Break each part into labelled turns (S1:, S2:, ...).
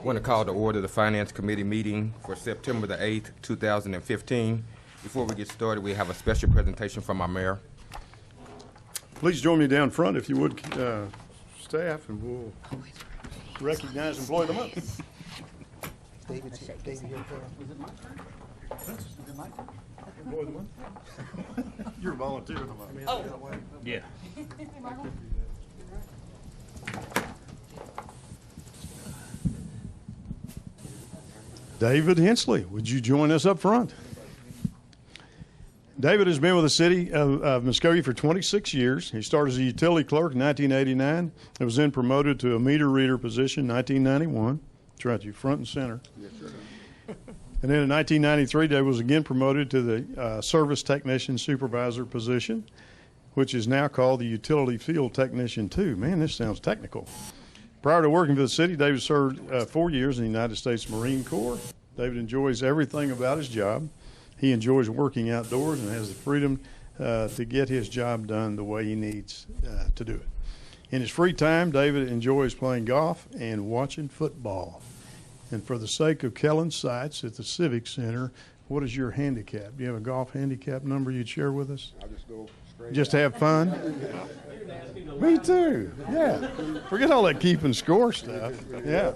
S1: Want to call to order the Finance Committee meeting for September the 8th, 2015. Before we get started, we have a special presentation from our mayor.
S2: Please join me down front if you would, staff, and we'll recognize and blow them up.
S3: David, here. Was it my turn? Is it my turn?
S2: Blow them up. You're a volunteer.
S3: Oh.
S4: Yeah.
S2: David Hensley, would you join us up front? David has been with the city of Muskogee for 26 years. He started as a utility clerk in 1989 and was then promoted to a meter reader position in 1991. That's right, you front and center.
S1: Yes, sir.
S2: And then in 1993, David was again promoted to the service technician supervisor position, which is now called the utility field technician 2. Man, this sounds technical. Prior to working for the city, David served 4 years in the United States Marine Corps. David enjoys everything about his job. He enjoys working outdoors and has the freedom to get his job done the way he needs to do it. In his free time, David enjoys playing golf and watching football. And for the sake of Kellen Seitz at the Civic Center, what is your handicap? Do you have a golf handicap number you'd share with us?
S1: I'll just go straight.
S2: Just have fun? Me too. Yeah. Forget all that keeping score stuff. Yeah.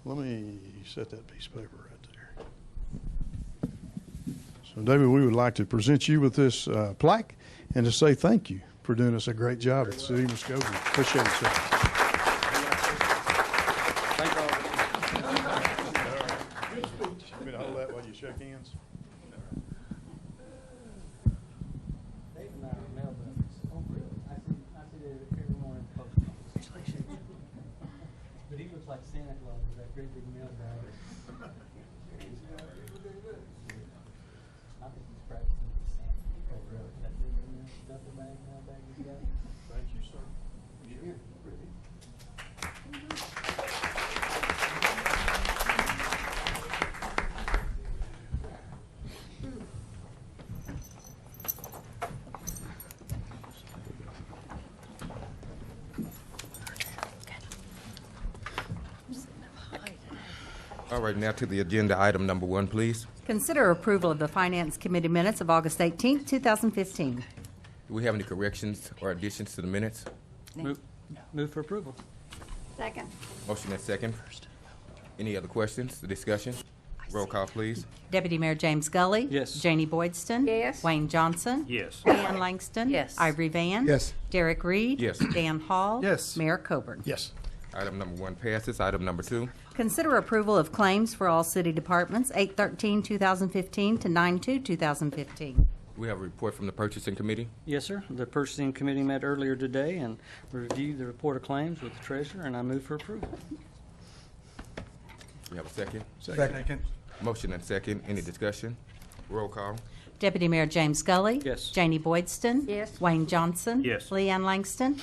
S2: Let me set that piece of paper right there. So, David, we would like to present you with this plaque and to say thank you for doing us a great job at the City of Muskogee. Appreciate it, sir.
S1: Thank you.
S2: Want me to hold that while you shake hands?
S3: Dave and I are mail buddies. Oh, really? I see David every morning posting. But he looks like Santa Claus with that great big mail bag. I think he's practicing with Santa. Oh, really? That big duffel bag, mail bag he's got?
S2: Thank you, sir.
S3: Here.
S1: All right, now to the agenda, item number 1, please.
S5: Consider approval of the Finance Committee minutes of August 18th, 2015.
S1: Do we have any corrections or additions to the minutes?
S3: Move for approval.
S5: Second.
S1: Motion and second. Any other questions, discussion? Roll call, please.
S5: Deputy Mayor James Gully.
S3: Yes.
S5: Janie Boydston.
S6: Yes.
S5: Wayne Johnson.
S4: Yes.
S5: Leanne Langston.
S6: Yes.
S5: Ivory Van.
S2: Yes.
S5: Derek Reed.
S1: Yes.
S5: Dan Hall.
S2: Yes.
S5: Mayor Coburn.
S2: Yes.
S1: Item number 1 passes. Item number 2.
S5: Consider approval of claims for all city departments, 8/13/2015 to 9/2/2015.
S1: We have a report from the Purchasing Committee.
S3: Yes, sir. The purchasing committee met earlier today and reviewed the report of claims with the treasurer, and I move for approval.
S1: We have a second.
S2: Second.
S1: Motion and second. Any discussion? Roll call.
S5: Deputy Mayor James Gully.
S3: Yes.
S5: Janie Boydston.
S6: Yes.
S5: Wayne Johnson.
S4: Yes.
S5: Leanne Langston.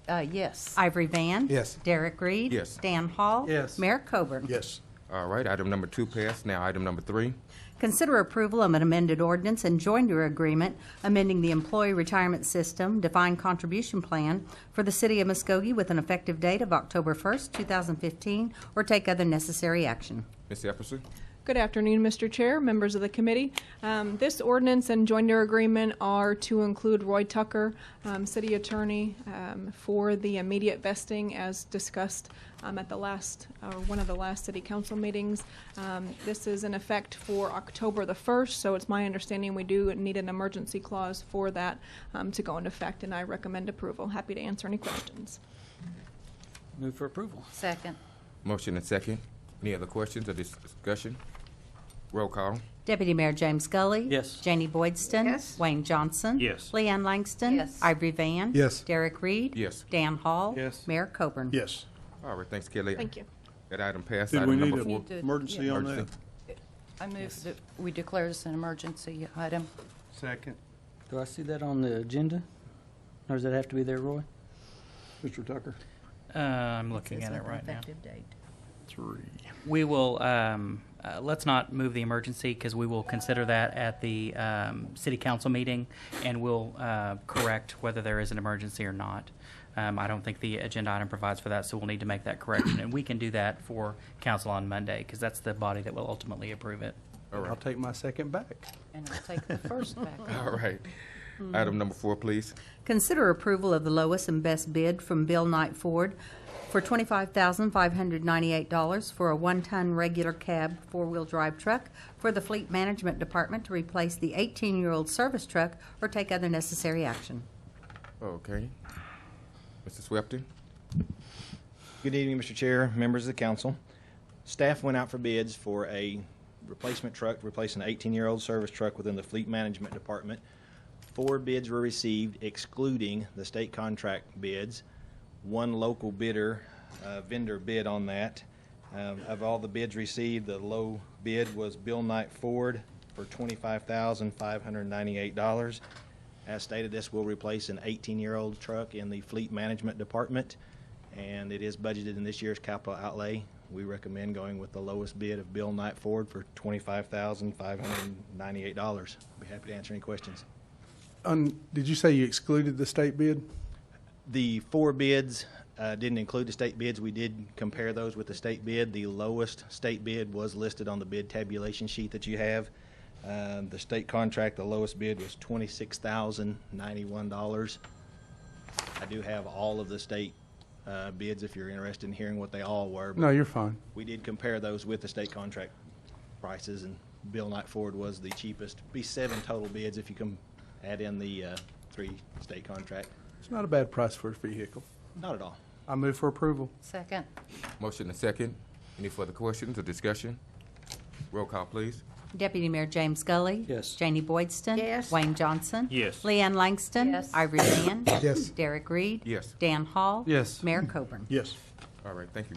S6: Yes.
S5: Ivory Van.
S2: Yes.
S5: Derek Reed.
S1: Yes.
S5: Dan Hall.
S3: Yes.
S5: Mayor Coburn.
S2: Yes.
S1: All right, item number 2 passed. Now item number 3.
S5: Consider approval of an amended ordinance and joinder agreement amending the employee retirement system defined contribution plan for the city of Muskogee with an effective date of October 1st, 2015, or take other necessary action.
S1: Ms. Epperson?
S7: Good afternoon, Mr. Chair, members of the committee. This ordinance and joinder agreement are to include Roy Tucker, city attorney, for the immediate vesting as discussed at the last, or one of the last city council meetings. This is in effect for October the 1st, so it's my understanding we do need an emergency clause for that to go into effect, and I recommend approval. Happy to answer any questions.
S3: Move for approval.
S6: Second.
S1: Motion and second. Any other questions or discussion? Roll call.
S5: Deputy Mayor James Gully.
S3: Yes.
S5: Janie Boydston.
S6: Yes.
S5: Wayne Johnson.
S4: Yes.
S5: Leanne Langston.
S6: Yes.
S5: Ivory Van.
S2: Yes.
S5: Derek Reed.
S1: Yes.
S5: Dan Hall.
S3: Yes.
S5: Mayor Coburn.
S2: Yes.
S1: All right, thanks, Kelly.
S7: Thank you.
S1: That item passed.
S2: Did we
S1: Item
S2: need
S1: number 4.
S2: an emergency on that?
S1: Emergency.
S6: I move that we declare this an emergency item.
S2: Second.
S3: Do I see that on the agenda? Or does that have to be there, Roy?
S2: Mr. Tucker?
S4: I'm looking at it right now.
S6: Effective date.
S2: 3.
S4: We will, let's not move the emergency because we will consider that at the city council meeting, and we'll correct whether there is an emergency or not. I don't think the agenda item provides for that, so we'll need to make that correction. And we can do that for council on Monday because that's the body that will ultimately approve it.
S1: All right.
S8: I'll take my second back.
S6: And I'll take the first back.
S1: All right. Item number 4, please.
S5: Consider approval of the lowest and best bid from Bill Knight Ford for $25,598 for a 1-ton regular cab 4-wheel drive truck for the Fleet Management Department to replace the 18-year-old service truck or take other necessary action.
S1: Okay. Mr. Swepton?
S9: Good evening, Mr. Chair, members of the council. Staff went out for bids for a replacement truck to replace an 18-year-old service truck within the Fleet Management Department. 4 bids were received, excluding the state contract bids. 1 local bidder, vendor bid on that. Of all the bids received, the low bid was Bill Knight Ford for $25,598. As stated, this will replace an 18-year-old truck in the Fleet Management Department, and it is budgeted in this year's capital outlay. We recommend going with the lowest bid of Bill Knight Ford for $25,598. Be happy to answer any questions.
S8: Did you say you excluded the state bid?
S9: The 4 bids didn't include the state bids. We did compare those with the state bid. The lowest state bid was listed on the bid tabulation sheet that you have. The state contract, the lowest bid was $26,091. I do have all of the state bids if you're interested in hearing what they all were.
S8: No, you're fine.
S9: We did compare those with the state contract prices, and Bill Knight Ford was the cheapest. Be 7 total bids if you can add in the 3 state contract.
S8: It's not a bad price for a vehicle.
S9: Not at all.
S8: I move for approval.
S6: Second.
S1: Motion and second. Any further questions or discussion? Roll call, please.
S5: Deputy Mayor James Scully.
S3: Yes.
S5: Janie Boydston.
S6: Yes.
S5: Wayne Johnson.
S4: Yes.
S5: Leanne Langston.
S6: Yes.
S5: Ivory Van.
S8: Yes.
S5: Derek Reed.
S1: Yes.
S5: Dan Hall.
S8: Yes.
S5: Mayor Coburn.
S2: Yes.
S1: All right, thank you.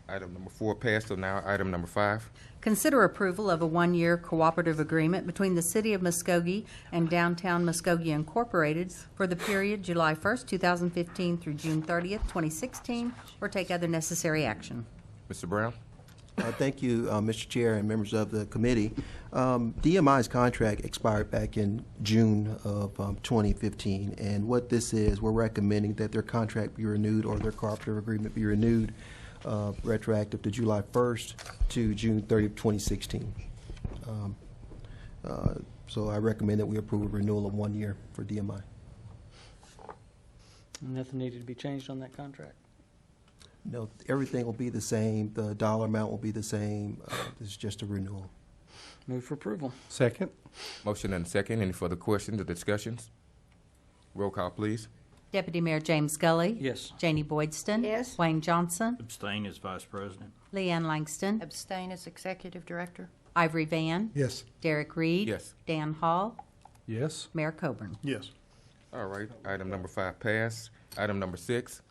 S1: Item number 4 passed, so now item number 5.
S5: Consider approval of a 1-year cooperative agreement between the City of Muskogee and Downtown Muskogee Incorporated for the period July 1st, 2015 through June 30th, 2016, or take other necessary action.
S1: Mr. Brown?
S10: Thank you, Mr. Chair and members of the committee. DMI's contract expired back in June of 2015, and what this is, we're recommending that their contract be renewed or their cooperative agreement be renewed retroactive to July 1st to June 30th, 2016. So I recommend that we approve a renewal of 1 year for DMI.
S3: Nothing needed to be changed on that contract.
S10: No, everything will be the same. The dollar amount will be the same. This is just a renewal.
S3: Move for approval.
S8: Second.
S1: Motion and second. Any further questions or discussions? Roll call, please.
S5: Deputy Mayor James Scully.
S3: Yes.
S5: Janie Boydston.
S6: Yes.
S5: Wayne Johnson.
S4: Abstain as vice president.
S5: Leanne Langston.
S6: Abstain as executive director.
S5: Ivory Van.
S8: Yes.
S5: Derek Reed.
S1: Yes.
S5: Dan Hall.
S8: Yes.
S5: Mayor Coburn.
S2: Yes.
S1: All right, item number 5 passed. Item number 6.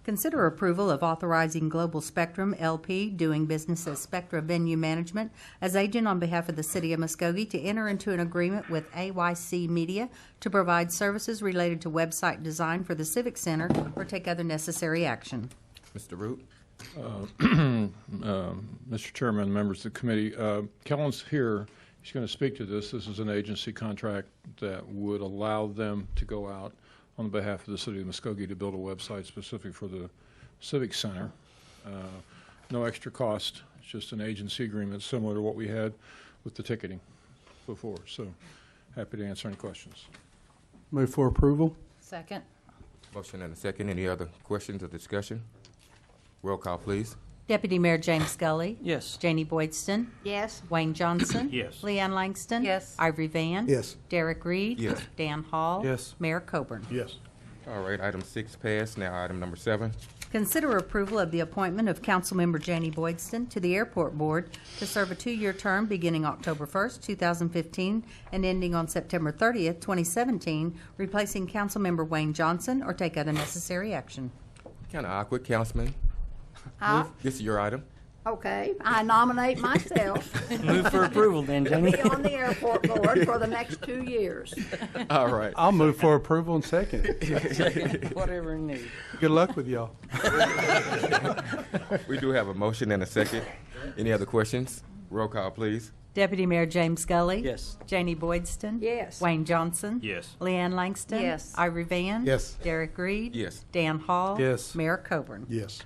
S5: Consider approval of authorizing Global Spectrum LP, doing business as Spectra Venue Management, as agent on behalf of the City of Muskogee to enter into an agreement with AYC Media to provide services related to website design for the Civic Center or take other necessary action.
S1: Mr. Root?
S11: Mr. Chairman, members of the committee, Kellen's here. He's going to speak to this. This is an agency contract that would allow them to go out on behalf of the City of Muskogee to build a website specific for the Civic Center. No extra cost. It's just an agency agreement similar to what we had with the ticketing before. So happy to answer any questions.
S8: Move for approval.
S6: Second.
S1: Motion and a second. Any other questions or discussion? Roll call, please.
S5: Deputy Mayor James Scully.
S3: Yes.
S5: Janie Boydston.
S6: Yes.
S5: Wayne Johnson.
S4: Yes.
S5: Leanne Langston.
S6: Yes.
S5: Ivory Van.
S8: Yes.
S5: Derek Reed.
S1: Yes.
S5: Dan Hall.
S8: Yes.
S5: Mayor Coburn.
S2: Yes.
S1: All right, item 6 passed. Now item number 7.
S5: Consider approval of the appointment of Councilmember Janie Boydston to the Airport Board to serve a 2-year term beginning October 1st, 2015, and ending on September 30th, 2017, replacing Councilmember Wayne Johnson, or take other necessary action.
S1: Kind of awkward, Councilman. This is your item.
S12: Okay, I nominate myself
S3: Move for approval then,
S12: to
S3: Jamie.
S12: be on the airport board for the next 2 years.
S1: All right.
S8: I'll move for approval and second.
S3: Whatever you need.
S8: Good luck with y'all.
S1: We do have a motion and a second. Any other questions? Roll call, please.
S5: Deputy Mayor James Scully.
S3: Yes.
S5: Janie Boydston.
S12: Yes.
S5: Wayne Johnson.
S11: Yes.
S5: Leanne Langston.
S6: Yes.
S5: Ivory Van.
S8: Yes.
S5: Derek Reed.
S1: Yes.
S5: Dan Hall.
S8: Yes.
S5: Mayor Coburn.
S2: Yes.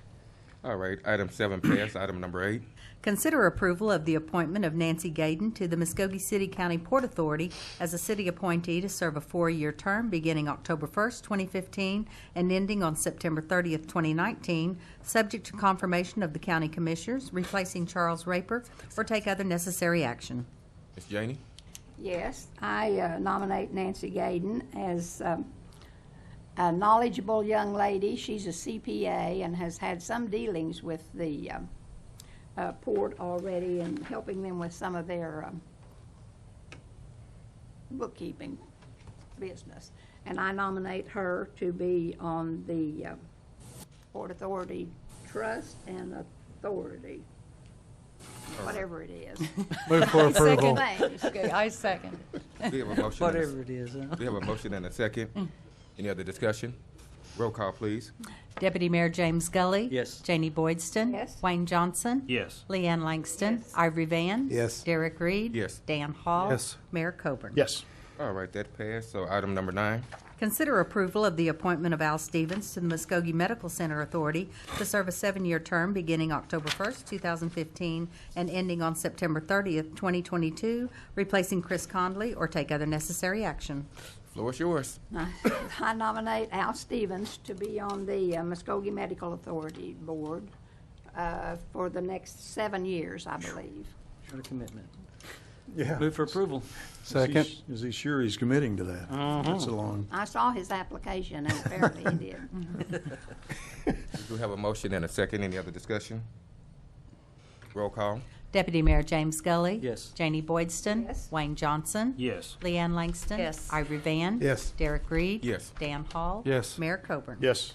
S1: All right, item 7 passed. Item number 8.
S5: Consider approval of the appointment of Nancy Gayden to the Muskogee City County Port Authority as a city appointee to serve a 4-year term beginning October 1st, 2015, and ending on September 30th, 2019, subject to confirmation of the county commissioners, replacing Charles Raper, or take other necessary action.
S1: Ms. Janey?
S12: Yes, I nominate Nancy Gayden as a knowledgeable young lady. She's a CPA and has had some dealings with the port already and helping them with some of their bookkeeping business. And I nominate her to be on the Port Authority Trust and Authority, whatever it is.
S8: Move for approval.
S12: Thanks.
S6: Okay, I second.
S1: We have a motion.
S3: Whatever it is.
S1: We have a motion and a second. Any other discussion? Roll call, please.
S5: Deputy Mayor James Scully.
S3: Yes.
S5: Janie Boydston.
S12: Yes.
S5: Wayne Johnson.
S11: Yes.
S5: Leanne Langston. Ivory Van.
S8: Yes.
S5: Derek Reed.
S1: Yes.
S5: Dan Hall.
S8: Yes.
S5: Mayor Coburn.
S2: Yes.
S1: All right, that passed. So item number 9.
S5: Consider approval of the appointment of Al Stevens to the Muskogee Medical Center Authority to serve a 7-year term beginning October 1st, 2015, and ending on September 30th, 2022, replacing Chris Condley, or take other necessary action.
S1: Floor is yours.
S12: I nominate Al Stevens to be on the Muskogee Medical Authority Board for the next 7 years, I believe.
S3: What a commitment.
S2: Yeah.
S3: Move for approval.
S8: Second.
S2: Is he sure he's committing to that? That's a long.
S12: I saw his application, and apparently he did.
S1: We do have a motion and a second. Any other discussion? Roll call.
S5: Deputy Mayor James Scully.
S3: Yes.
S5: Janie Boydston.
S12: Yes.
S5: Wayne Johnson.
S11: Yes.
S5: Leanne Langston.
S6: Yes.
S5: Ivory Van.
S8: Yes.
S5: Derek Reed.
S1: Yes.
S5: Dan Hall.
S8: Yes.
S5: Mayor Coburn.
S2: Yes.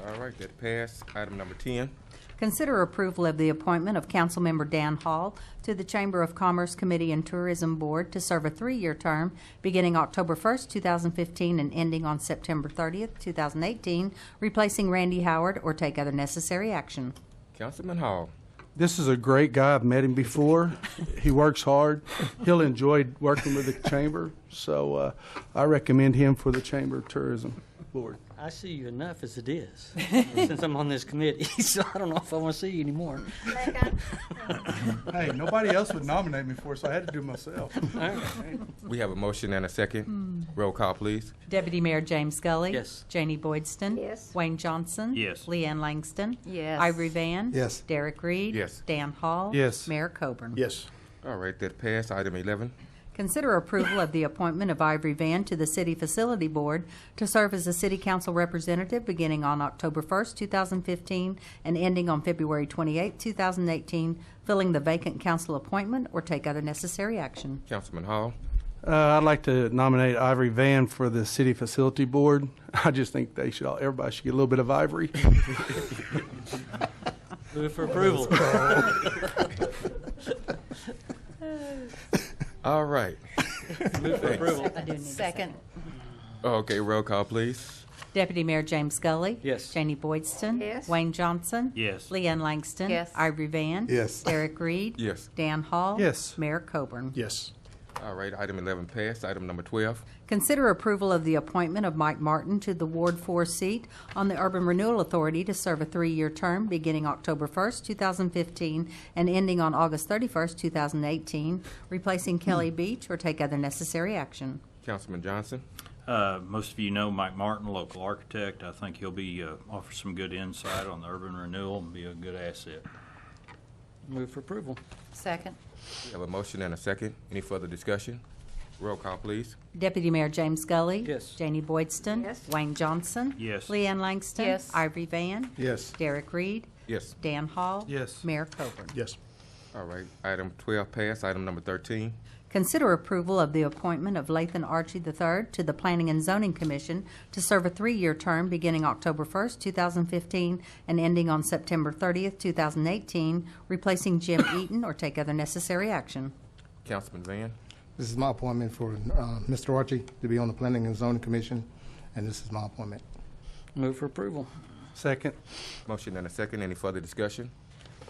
S1: All right, that passed. Item number 10.
S5: Consider approval of the appointment of Councilmember Dan Hall to the Chamber of Commerce Committee and Tourism Board to serve a 3-year term beginning October 1st, 2015, and ending on September 30th, 2018, replacing Randy Howard, or take other necessary action.
S1: Councilman Hall.
S8: This is a great guy. I've met him before. He works hard. He'll enjoy working with the chamber. So I recommend him for the Chamber of Tourism Board.
S3: I see you enough as it is, since I'm on this committee, so I don't know if I want to see you anymore.
S8: Hey, nobody else would nominate me for it, so I had to do it myself.
S1: We have a motion and a second. Roll call, please.
S5: Deputy Mayor James Scully.
S3: Yes.
S5: Janie Boydston.
S12: Yes.
S5: Wayne Johnson.
S11: Yes.
S5: Leanne Langston.
S6: Yes.
S5: Ivory Van.
S8: Yes.
S5: Derek Reed.
S1: Yes.
S5: Dan Hall.
S8: Yes.
S5: Mayor Coburn.
S2: Yes.
S1: All right, that passed. Item 11.
S5: Consider approval of the appointment of Ivory Van to the City Facility Board to serve as a City Council representative beginning on October 1st, 2015, and ending on February 28th, 2018, filling the vacant council appointment, or take other necessary action.
S1: Councilman Hall.
S8: I'd like to nominate Ivory Van for the City Facility Board. I just think everybody should get a little bit of Ivory.
S3: Move for approval.
S1: All right.
S3: Move for approval.
S5: I do need a
S6: Second.
S1: Okay, roll call, please.
S5: Deputy Mayor James Scully.
S3: Yes.
S5: Janie Boydston.
S12: Yes.
S5: Wayne Johnson.
S11: Yes.
S5: Leanne Langston.
S6: Yes.
S5: Ivory Van.
S8: Yes.
S5: Derek Reed.
S1: Yes.
S5: Dan Hall.
S8: Yes.
S5: Mayor Coburn.
S2: Yes.
S1: All right, item 11 passed. Item number 12.
S5: Consider approval of the appointment of Mike Martin to the Ward 4 seat on the Urban Renewal Authority to serve a 3-year term beginning October 1st, 2015, and ending on August 31st, 2018, replacing Kelly Beach, or take other necessary action.
S1: Councilman Johnson.
S13: Most of you know Mike Martin, local architect. I think he'll be offer some good insight on the urban renewal and be a good asset.
S3: Move for approval.
S6: Second.
S1: We have a motion and a second. Any further discussion? Roll call, please.
S5: Deputy Mayor James Scully.
S3: Yes.
S5: Janie Boydston.
S12: Yes.
S5: Wayne Johnson.
S13: Yes.
S5: Leanne Langston.
S6: Yes.
S5: Ivory Van.
S8: Yes.
S5: Derek Reed.
S1: Yes.
S5: Dan Hall.
S8: Yes.
S5: Mayor Coburn.
S2: Yes.
S1: All right, item 12 passed. Item number 13.
S5: Consider approval of the appointment of Lathan Archie III to the Planning and Zoning Commission to serve a 3-year term beginning October 1st, 2015, and ending on September 30th, 2018, replacing Jim Eaton, or take other necessary action.
S1: Councilman Van.
S14: This is my appointment for Mr. Archie to be on the Planning and Zoning Commission, and this is my appointment.
S3: Move for approval.
S8: Second.
S1: Motion and a second. Any further discussion?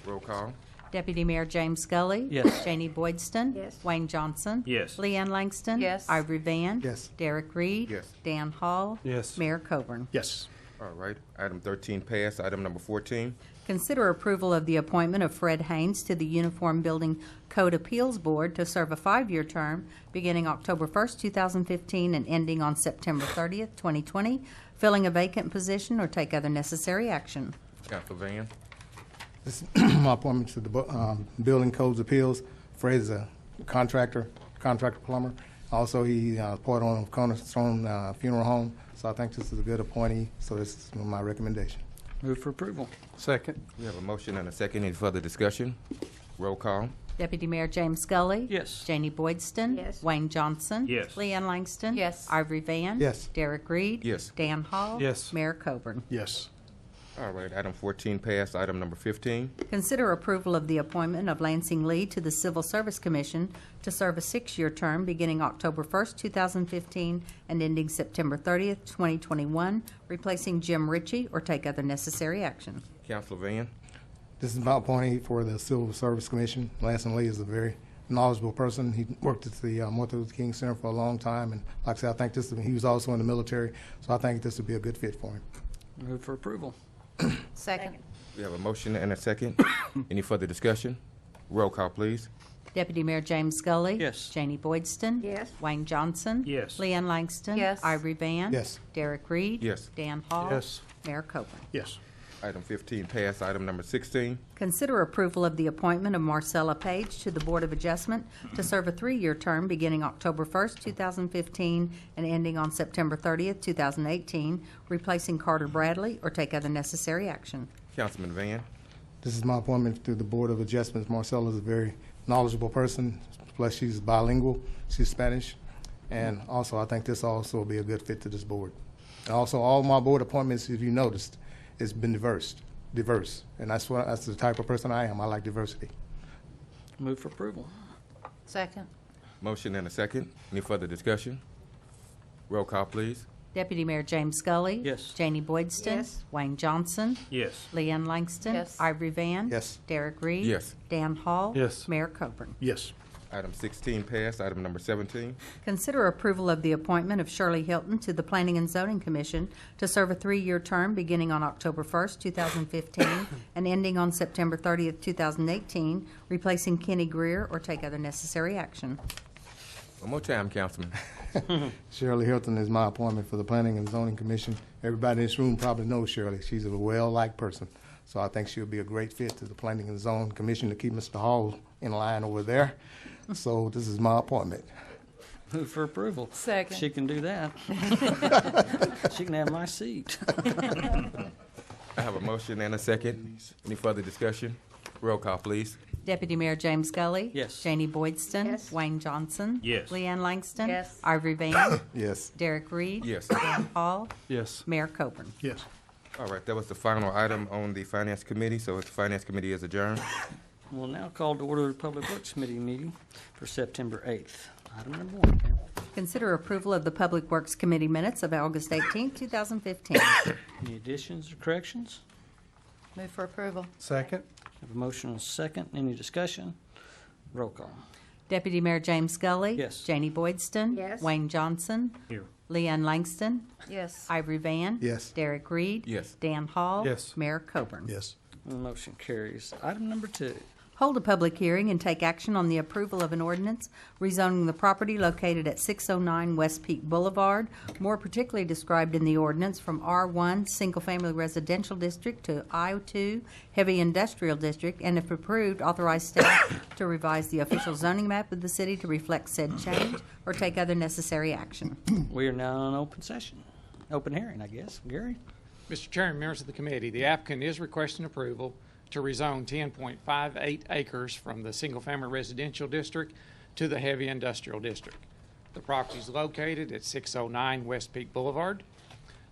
S1: Roll call.
S5: Deputy Mayor James Scully.
S3: Yes.
S5: Janie Boydston.
S12: Yes.
S5: Wayne Johnson.
S13: Yes.
S5: Leanne Langston.
S6: Yes.
S5: Ivory Van.
S14: Yes.
S5: Derek Reed.
S1: Yes.
S5: Dan Hall.
S8: Yes.
S5: Mayor Coburn.
S2: Yes.
S1: All right. Item 13 passed. Item number 14.
S5: Consider approval of the appointment of Fred Haynes to the Uniform Building Code Appeals Board to serve a 5-year term beginning October 1st, 2015, and ending on September 30th, 2020, filling a vacant position or take other necessary action.
S1: Councilman Van.
S14: This is my appointment to the Building Codes Appeals. Fred is a contractor plumber. Also, he part on Cornerstone Funeral Home, so I think this is a good appointee, so this is my recommendation.
S3: Move for approval.
S8: Second.
S1: We have a motion and a second. Any further discussion? Roll call.
S5: Deputy Mayor James Scully.
S3: Yes.
S5: Janie Boydston.
S12: Yes.
S5: Wayne Johnson.
S13: Yes.
S5: Leanne Langston.
S6: Yes.
S5: Ivory Van.
S14: Yes.
S5: Derek Reed.
S1: Yes.
S5: Dan Hall.
S8: Yes.
S5: Mayor Coburn.
S2: Yes.
S1: All right. Item 14 passed. Item number 15.
S5: Consider approval of the appointment of Lansing Lee to the Civil Service Commission to serve a 6-year term beginning October 1st, 2015, and ending September 30th, 2021, replacing Jim Ritchie, or take other necessary action.
S1: Councilman Van.
S14: This is my appointee for the Civil Service Commission. Lansing Lee is a very knowledgeable person. He worked at the Martin Luther King Center for a long time, and like I said, I think he was also in the military, so I think this would be a good fit for him.
S3: Move for approval.
S6: Second.
S1: We have a motion and a second. Any further discussion? Roll call, please.
S5: Deputy Mayor James Scully.
S3: Yes.
S5: Janie Boydston.
S12: Yes.
S5: Wayne Johnson.
S13: Yes.
S5: Leanne Langston.
S6: Yes.
S5: Ivory Van.
S14: Yes.
S5: Derek Reed.
S1: Yes.
S5: Dan Hall.
S8: Yes.
S5: Mayor Coburn.
S2: Yes.
S1: Item 15 passed. Item number 16.
S5: Consider approval of the appointment of Marcella Page to the Board of Adjustment to serve a 3-year term beginning October 1st, 2015, and ending on September 30th, 2018, replacing Carter Bradley, or take other necessary action.
S1: Councilman Van.
S14: This is my appointment to the Board of Adjustments. Marcella is a very knowledgeable person, plus she's bilingual. She's Spanish. And also, I think this also will be a good fit to this board. Also, all my board appointments, if you noticed, it's been diverse. And that's the type of person I am. I like diversity.
S3: Move for approval.
S6: Second.
S1: Motion and a second. Any further discussion? Roll call, please.
S5: Deputy Mayor James Scully.
S3: Yes.
S5: Janie Boydston.
S12: Yes.
S5: Wayne Johnson.
S13: Yes.
S5: Leanne Langston.
S6: Yes.
S5: Ivory Van.
S14: Yes.
S5: Derek Reed.
S1: Yes.
S5: Dan Hall.
S8: Yes.
S5: Mayor Coburn.
S2: Yes.
S1: Item 16 passed. Item number 17.
S5: Consider approval of the appointment of Shirley Hilton to the Planning and Zoning Commission to serve a 3-year term beginning on October 1st, 2015, and ending on September 30th, 2018, replacing Kenny Greer, or take other necessary action.
S1: One more time, Councilman.
S14: Shirley Hilton is my appointment for the Planning and Zoning Commission. Everybody in this room probably knows Shirley. She's a well-liked person. So I think she'll be a great fit to the Planning and Zoning Commission to keep Mr. Hall in line over there. So this is my appointment.
S3: Move for approval.
S6: Second.
S3: She can do that. She can have my seat.
S1: I have a motion and a second. Any further discussion? Roll call, please.
S5: Deputy Mayor James Scully.
S3: Yes.
S5: Janie Boydston.
S12: Yes.
S5: Wayne Johnson.
S13: Yes.
S5: Leanne Langston.
S6: Yes.
S5: Ivory Van.
S14: Yes.
S5: Derek Reed.
S1: Yes.
S5: Dan Hall.
S8: Yes.
S5: Mayor Coburn.
S2: Yes.
S1: All right, that was the final item on the Finance Committee, so the Finance Committee is adjourned.
S3: We'll now call to order the Public Works Committee meeting for September 8th. Item number 1, Pam.
S5: Consider approval of the Public Works Committee minutes of August 18, 2015.
S3: Any additions or corrections?
S6: Move for approval.
S8: Second.
S3: Have a motion and a second. Any discussion? Roll call.
S5: Deputy Mayor James Scully.
S3: Yes.
S5: Janie Boydston.
S12: Yes.
S5: Wayne Johnson.
S13: Here.
S5: Leanne Langston.
S6: Yes.
S5: Ivory Van.
S14: Yes.
S5: Derek Reed.
S1: Yes.
S5: Dan Hall.
S8: Yes.
S5: Mayor Coburn.
S2: Yes.
S3: The motion carries. Item number 2.
S5: Hold a public hearing and take action on the approval of an ordinance rezoning the property located at 609 West Peak Boulevard, more particularly described in the ordinance, from R1 Single Family Residential District to I2 Heavy Industrial District, and if approved, authorize staff to revise the official zoning map of the city to reflect said change or take other necessary action.
S3: We are now in open session. Open hearing, I guess. Gary?
S15: Mr. Chairman, members of the committee, the applicant is requesting approval to rezone 10.58 acres from the single-family residential district to the heavy industrial district. The property is located at 609 West Peak Boulevard.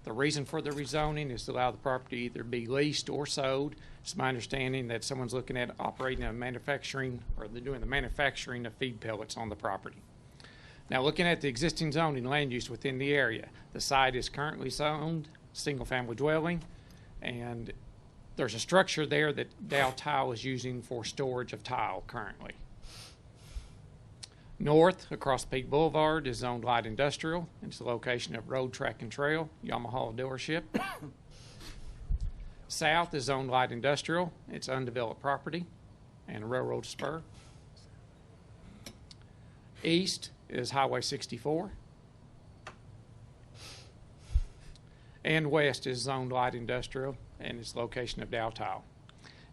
S15: The reason for the rezoning is to allow the property to either be leased or sold. It's my understanding that someone's looking at operating a manufacturing, or they're doing the manufacturing of feed pellets on the property. Now, looking at the existing zoning land use within the area, the site is currently zoned single-family dwelling, and there's a structure there that Dow Tile is using for storage of tile currently. North, across Peak Boulevard, is zoned light industrial. It's the location of Road Track and Trail, Yamaha dealership. South is zoned light industrial. It's undeveloped property and a railroad spur. East is Highway 64. And west is zoned light industrial, and its location of Dow Tile.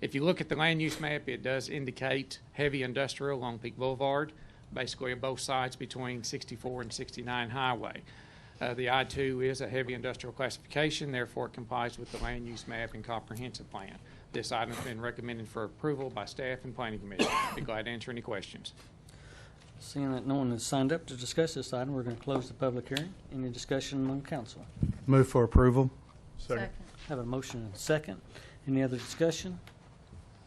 S15: If you look at the land use map, it does indicate heavy industrial along Peak Boulevard, basically on both sides between 64 and 69 highway. The I-2 is a heavy industrial classification, therefore it complies with the land use map and comprehensive plan. This item has been recommended for approval by staff and planning commission. Be glad to answer any questions.
S3: Seeing that no one has signed up to discuss this item, we're going to close the public hearing. Any discussion among council?
S8: Move for approval.
S7: Second.
S3: Have a motion and a second. Any other discussion?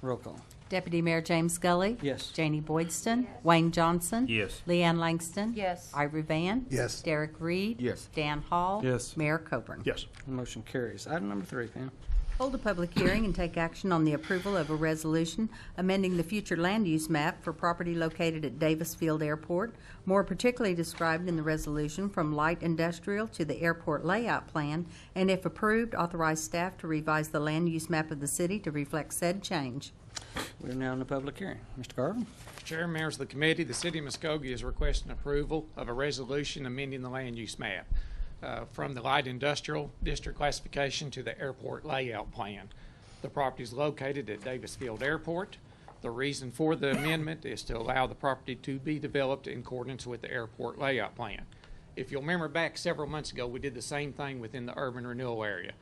S3: Roll call.
S5: Deputy Mayor James Scully.
S3: Yes.
S5: Janie Boydston. Wayne Johnson.
S13: Yes.
S5: Leanne Langston.
S6: Yes.
S5: Ivory Van.
S14: Yes.
S5: Derek Reed.
S1: Yes.
S5: Dan Hall.
S8: Yes.
S5: Mayor Coburn.
S2: Yes.
S3: The motion carries. Item number 3, Pam.
S5: Hold a public hearing and take action on the approval of a resolution amending the future land use map for property located at Davis Field Airport, more particularly described in the resolution from light industrial to the airport layout plan, and if approved, authorize staff to revise the land use map of the city to reflect said change.
S3: We're now in the public hearing. Mr. Garvin?
S15: Chair, members of the committee, the City of Muskogee is requesting approval of a resolution amending the land use map from the light industrial district classification to the airport layout plan. The property is located at Davis Field Airport. The reason for the amendment is to allow the property to be developed in accordance with the airport layout plan. If you'll remember back several months ago, we did the same thing within the urban renewal area.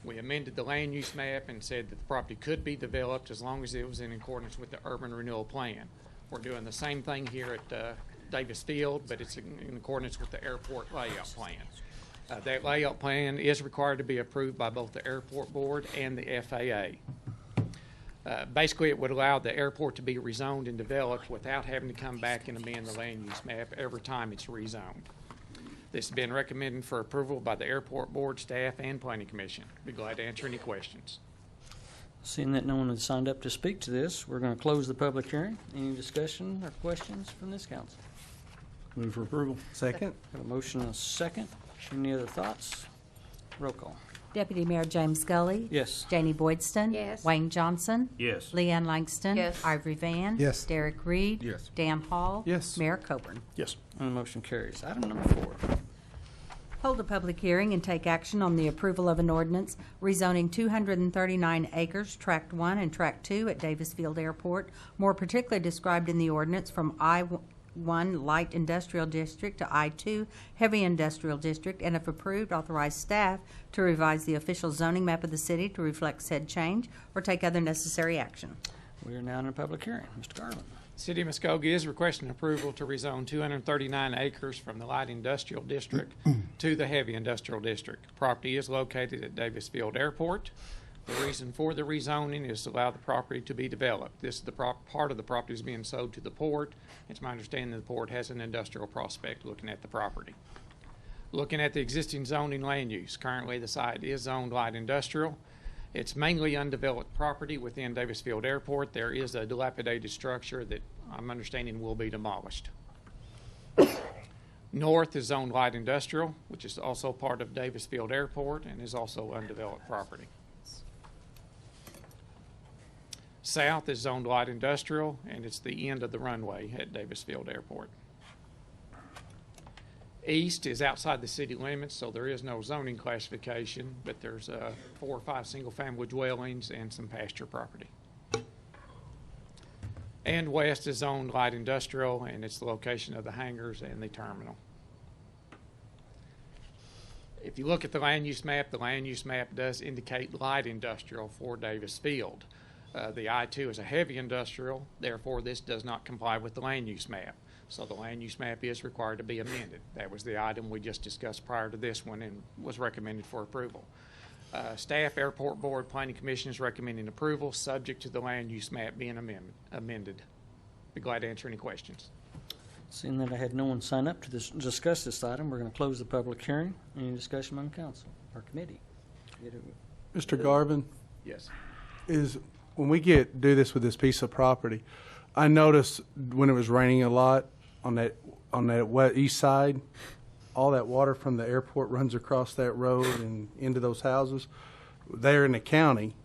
S15: We amended the land use map and said that the property could be developed as long as it was in accordance with the urban renewal plan. We're doing the same thing here at Davis Field, but it's in accordance with the airport layout plan. That layout plan is required to be approved by both the airport board and the FAA. Basically, it would allow the airport to be rezoned and developed without having to come back and amend the land use map every time it's rezoned. This has been recommended for approval by the airport board, staff, and planning commission. Be glad to answer any questions.
S3: Seeing that no one has signed up to speak to this, we're going to close the public hearing. Any discussion or questions from this council?
S2: Move for approval.
S8: Second.
S3: Have a motion and a second. Any other thoughts? Roll call.
S5: Deputy Mayor James Scully.
S3: Yes.
S5: Janie Boydston.
S12: Yes.
S5: Wayne Johnson.
S13: Yes.
S5: Leanne Langston.
S6: Yes.
S5: Ivory Van.
S14: Yes.
S5: Derek Reed.
S1: Yes.
S5: Dan Hall.
S8: Yes.
S5: Mayor Coburn.
S2: Yes.
S3: And the motion carries. Item number 4.
S5: Hold a public hearing and take action on the approval of an ordinance rezoning 239 acres, Tract 1 and Tract 2 at Davis Field Airport, more particularly described in the ordinance from I-1 Light Industrial District to I-2 Heavy Industrial District, and if approved, authorize staff to revise the official zoning map of the city to reflect said change or take other necessary action.
S3: We are now in a public hearing. Mr. Garland.
S15: City of Muskogee is requesting approval to rezone 239 acres from the light industrial district to the heavy industrial district. Property is located at Davis Field Airport. The reason for the rezoning is to allow the property to be developed. This is the part of the property is being sold to the port. It's my understanding that the port has an industrial prospect looking at the property. Looking at the existing zoning land use, currently the site is zoned light industrial. It's mainly undeveloped property within Davis Field Airport. There is a dilapidated structure that I'm understanding will be demolished. North is zoned light industrial, which is also part of Davis Field Airport and is also undeveloped property. South is zoned light industrial, and it's the end of the runway at Davis Field Airport. East is outside the city limits, so there is no zoning classification, but there's 4 or 5 single-family dwellings and some pasture property. And west is zoned light industrial, and it's the location of the hangars and the terminal. If you look at the land use map does indicate light industrial for Davis Field. The I-2 is a heavy industrial, therefore this does not comply with the land use map. So the land use map is required to be amended. That was the item we just discussed prior to this one and was recommended for approval. Staff, Airport Board, Planning Commission is recommending approval, subject to the land use map being amended. Be glad to answer any questions.
S3: Seeing that I had no one sign up to discuss this item, we're going to close the public hearing. Any discussion among council or committee?
S8: Mr. Garvin,
S15: Yes.
S8: when we do this with this piece of property, I noticed when it was raining a lot on that east side, all that water from the airport runs across that road and into those houses. They're in the county.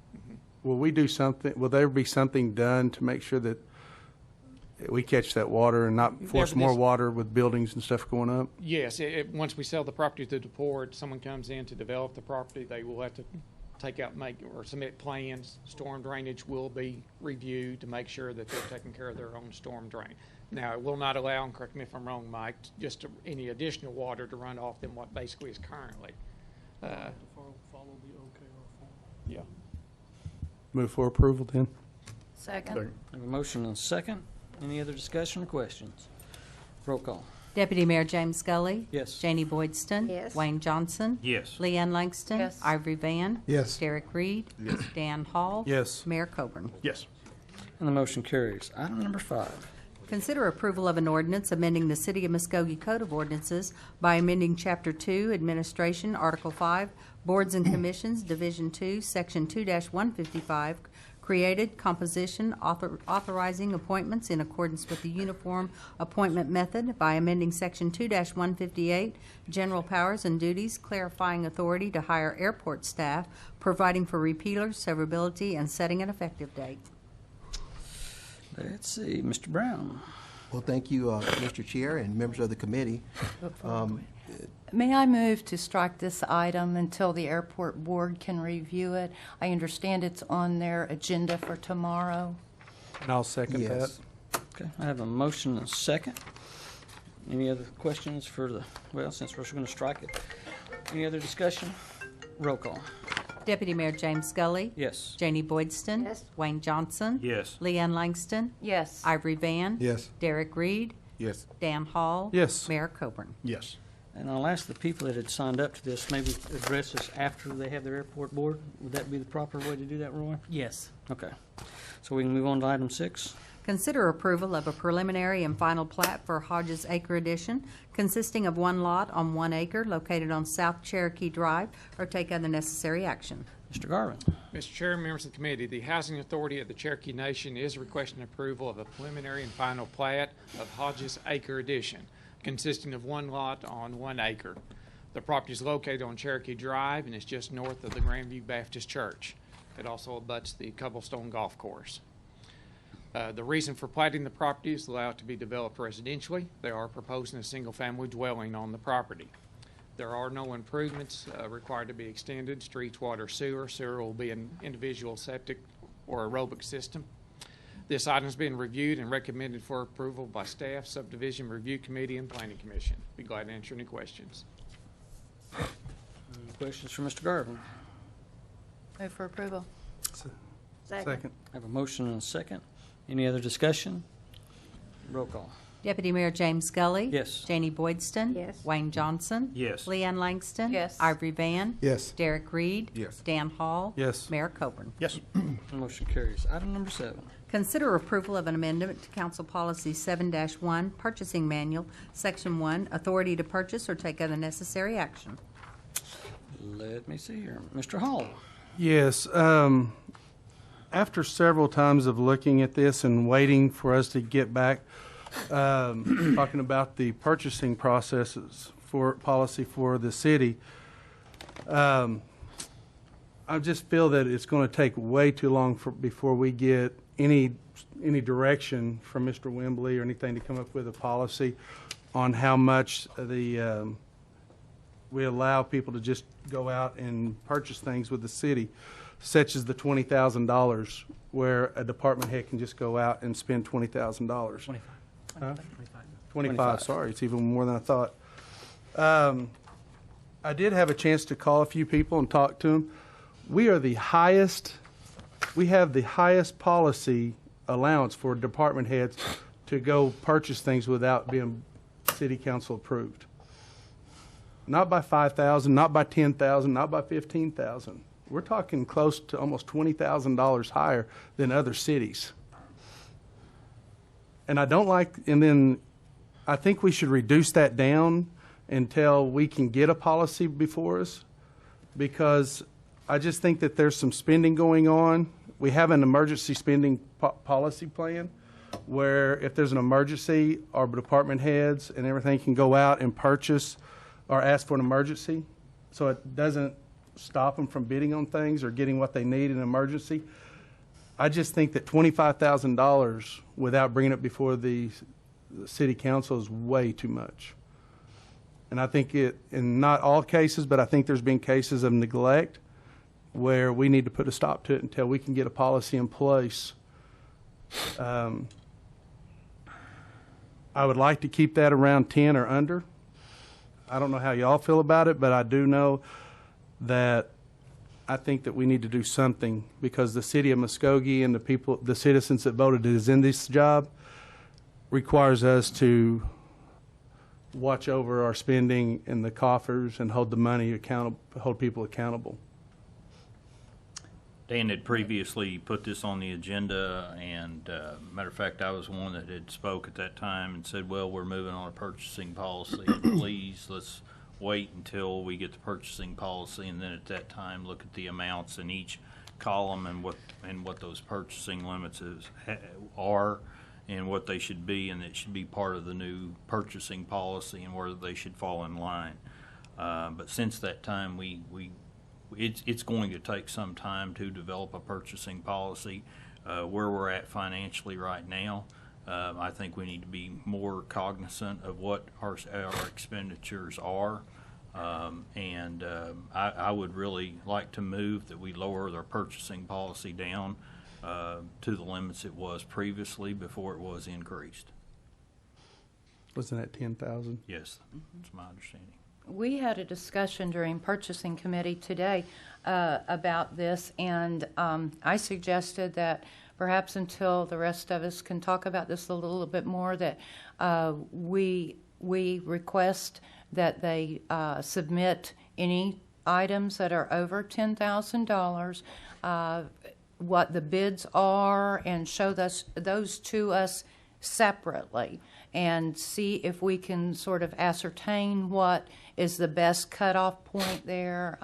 S8: Will we do something? Will there be something done to make sure that we catch that water and not force more water with buildings and stuff going up?
S15: Yes, once we sell the property to the board, someone comes in to develop the property, they will have to take out, submit plans. Storm drainage will be reviewed to make sure that they're taking care of their own storm drain. Now, it will not allow, and correct me if I'm wrong, Mike, just any additional water to run off than what basically is currently.
S8: Follow the OKR form.
S15: Yeah.
S8: Move for approval then.
S6: Second.
S3: I have a motion and a second. Any other discussion or questions? Roll call.
S5: Deputy Mayor James Scully.
S3: Yes.
S5: Janie Boydston.
S12: Yes.
S5: Wayne Johnson.
S13: Yes.
S5: Leanne Langston.
S6: Yes.
S5: Ivory Van.
S14: Yes.
S5: Derek Reed.
S1: Yes.
S5: Dan Hall.
S8: Yes.
S5: Mayor Coburn.
S2: Yes.
S3: And the motion carries. Item number 5.
S5: Consider approval of an ordinance amending the City of Muskogee Code of Ordinances by amending Chapter 2, Administration, Article 5, Boards and Commissions, Division 2, Section 2-155, created composition, authorizing appointments in accordance with the Uniform Appointment Method by amending Section 2-158, General Powers and Duties, clarifying authority to hire airport staff, providing for repealers, severability, and setting an effective date.
S3: Let's see, Mr. Brown.
S10: Well, thank you, Mr. Chair and members of the committee.
S6: May I move to strike this item until the airport board can review it? I understand it's on their agenda for tomorrow.
S8: And I'll second that.
S10: Yes.
S3: Okay, I have a motion and a second. Any other questions for since we're going to strike it. Any other discussion? Roll call.
S5: Deputy Mayor James Scully.
S3: Yes.
S5: Janie Boydston.
S12: Yes.
S5: Wayne Johnson.
S13: Yes.
S5: Leanne Langston.
S6: Yes.
S5: Ivory Van.
S14: Yes.
S5: Derek Reed.
S1: Yes.
S5: Dan Hall.
S8: Yes.
S5: Mayor Coburn.
S2: Yes.
S3: And I'll ask the people that had signed up to this, maybe address this after they have their airport board. Would that be the proper way to do that, Roy?
S4: Yes.
S3: Okay. So we can move on to item 6.
S5: Consider approval of a preliminary and final plat for Hodges Acre Addition consisting of one lot on 1 acre located on South Cherokee Drive, or take other necessary action.
S3: Mr. Garvin.
S15: Mr. Chair, members of the committee, the Housing Authority of the Cherokee Nation is requesting approval of a preliminary and final plat of Hodges Acre Addition, consisting of one lot on 1 acre. The property is located on Cherokee Drive and is just north of the Grandview Baptist Church. It also abuts the Cobblestone Golf Course. The reason for platting the property is to allow it to be developed residentially. They are proposing a single-family dwelling on the property. There are no improvements required to be extended, streets, water, sewer. Sewer will be an individual septic or aerobic system. This item has been reviewed and recommended for approval by staff, subdivision review committee, and planning commission. Be glad to answer any questions.
S3: Any questions for Mr. Garvin?
S6: Move for approval.
S8: Second.
S3: I have a motion and a second. Any other discussion? Roll call.
S5: Deputy Mayor James Scully.
S3: Yes.
S5: Janie Boydston.
S12: Yes.
S5: Wayne Johnson.
S13: Yes.
S5: Leanne Langston.
S6: Yes.
S5: Ivory Van.
S14: Yes.
S5: Derek Reed.
S1: Yes.
S5: Dan Hall.
S8: Yes.
S5: Mayor Coburn.
S2: Yes.
S3: Motion carries. Item number 7.
S5: Consider approval of an amendment to Council Policy 7-1, Purchasing Manual, Section 1, Authority to Purchase or Take Other Necessary Action.
S3: Let me see here. Mr. Hall.
S8: Yes. After several times of looking at this and waiting for us to get back, talking about the purchasing processes for policy for the city, I just feel that it's going to take way too long before we get any direction from Mr. Wembley or anything to come up with a policy on how much we allow people to just go out and purchase things with the city, such as the $20,000, where a department head can just go out and spend $20,000. 25, sorry, it's even more than I thought. I did have a chance to call a few people and talk to them. We have the highest policy allowance for department heads to go purchase things without being city council approved. Not by 5,000, not by 10,000, not by 15,000. We're talking close to almost $20,000 higher than other cities. And then I think we should reduce that down until we can get a policy before us, because I just think that there's some spending going on. We have an emergency spending policy plan where if there's an emergency, our department heads and everything can go out and purchase or ask for an emergency, so it doesn't stop them from bidding on things or getting what they need in an emergency. I just think that $25,000 without bringing it before the city council is way too much. And I think in not all cases, but I think there's been cases of neglect where we need to put a stop to it until we can get a policy in place. I would like to keep that around 10 or under. I don't know how y'all feel about it, but I do know that I think that we need to do something, because the city of Muskogee and the citizens that voted is in this job requires us to watch over our spending in the coffers and hold the money accountable, hold people accountable.
S13: Dan had previously put this on the agenda, and matter of fact, I was one that had spoke at that time and said, well, we're moving on a purchasing policy. Please, let's wait until we get the purchasing policy, and then at that time look at the amounts in each column and what those purchasing limits are and what they should be, and it should be part of the new purchasing policy and where they should fall in line. But since that time, it's going to take some time to develop a purchasing policy. Where we're at financially right now, I think we need to be more cognizant of what our expenditures are. I would really like to move that we lower their purchasing policy down to the limits it was previously before it was increased.
S8: Wasn't that 10,000?
S13: Yes, that's my understanding.
S6: We had a discussion during purchasing committee today about this, and I suggested that perhaps until the rest of us can talk about this a little bit more, that we request that they submit any items that are over $10,000, what the bids are, and show those to us separately, and see if we can sort of ascertain what is the best cutoff point there,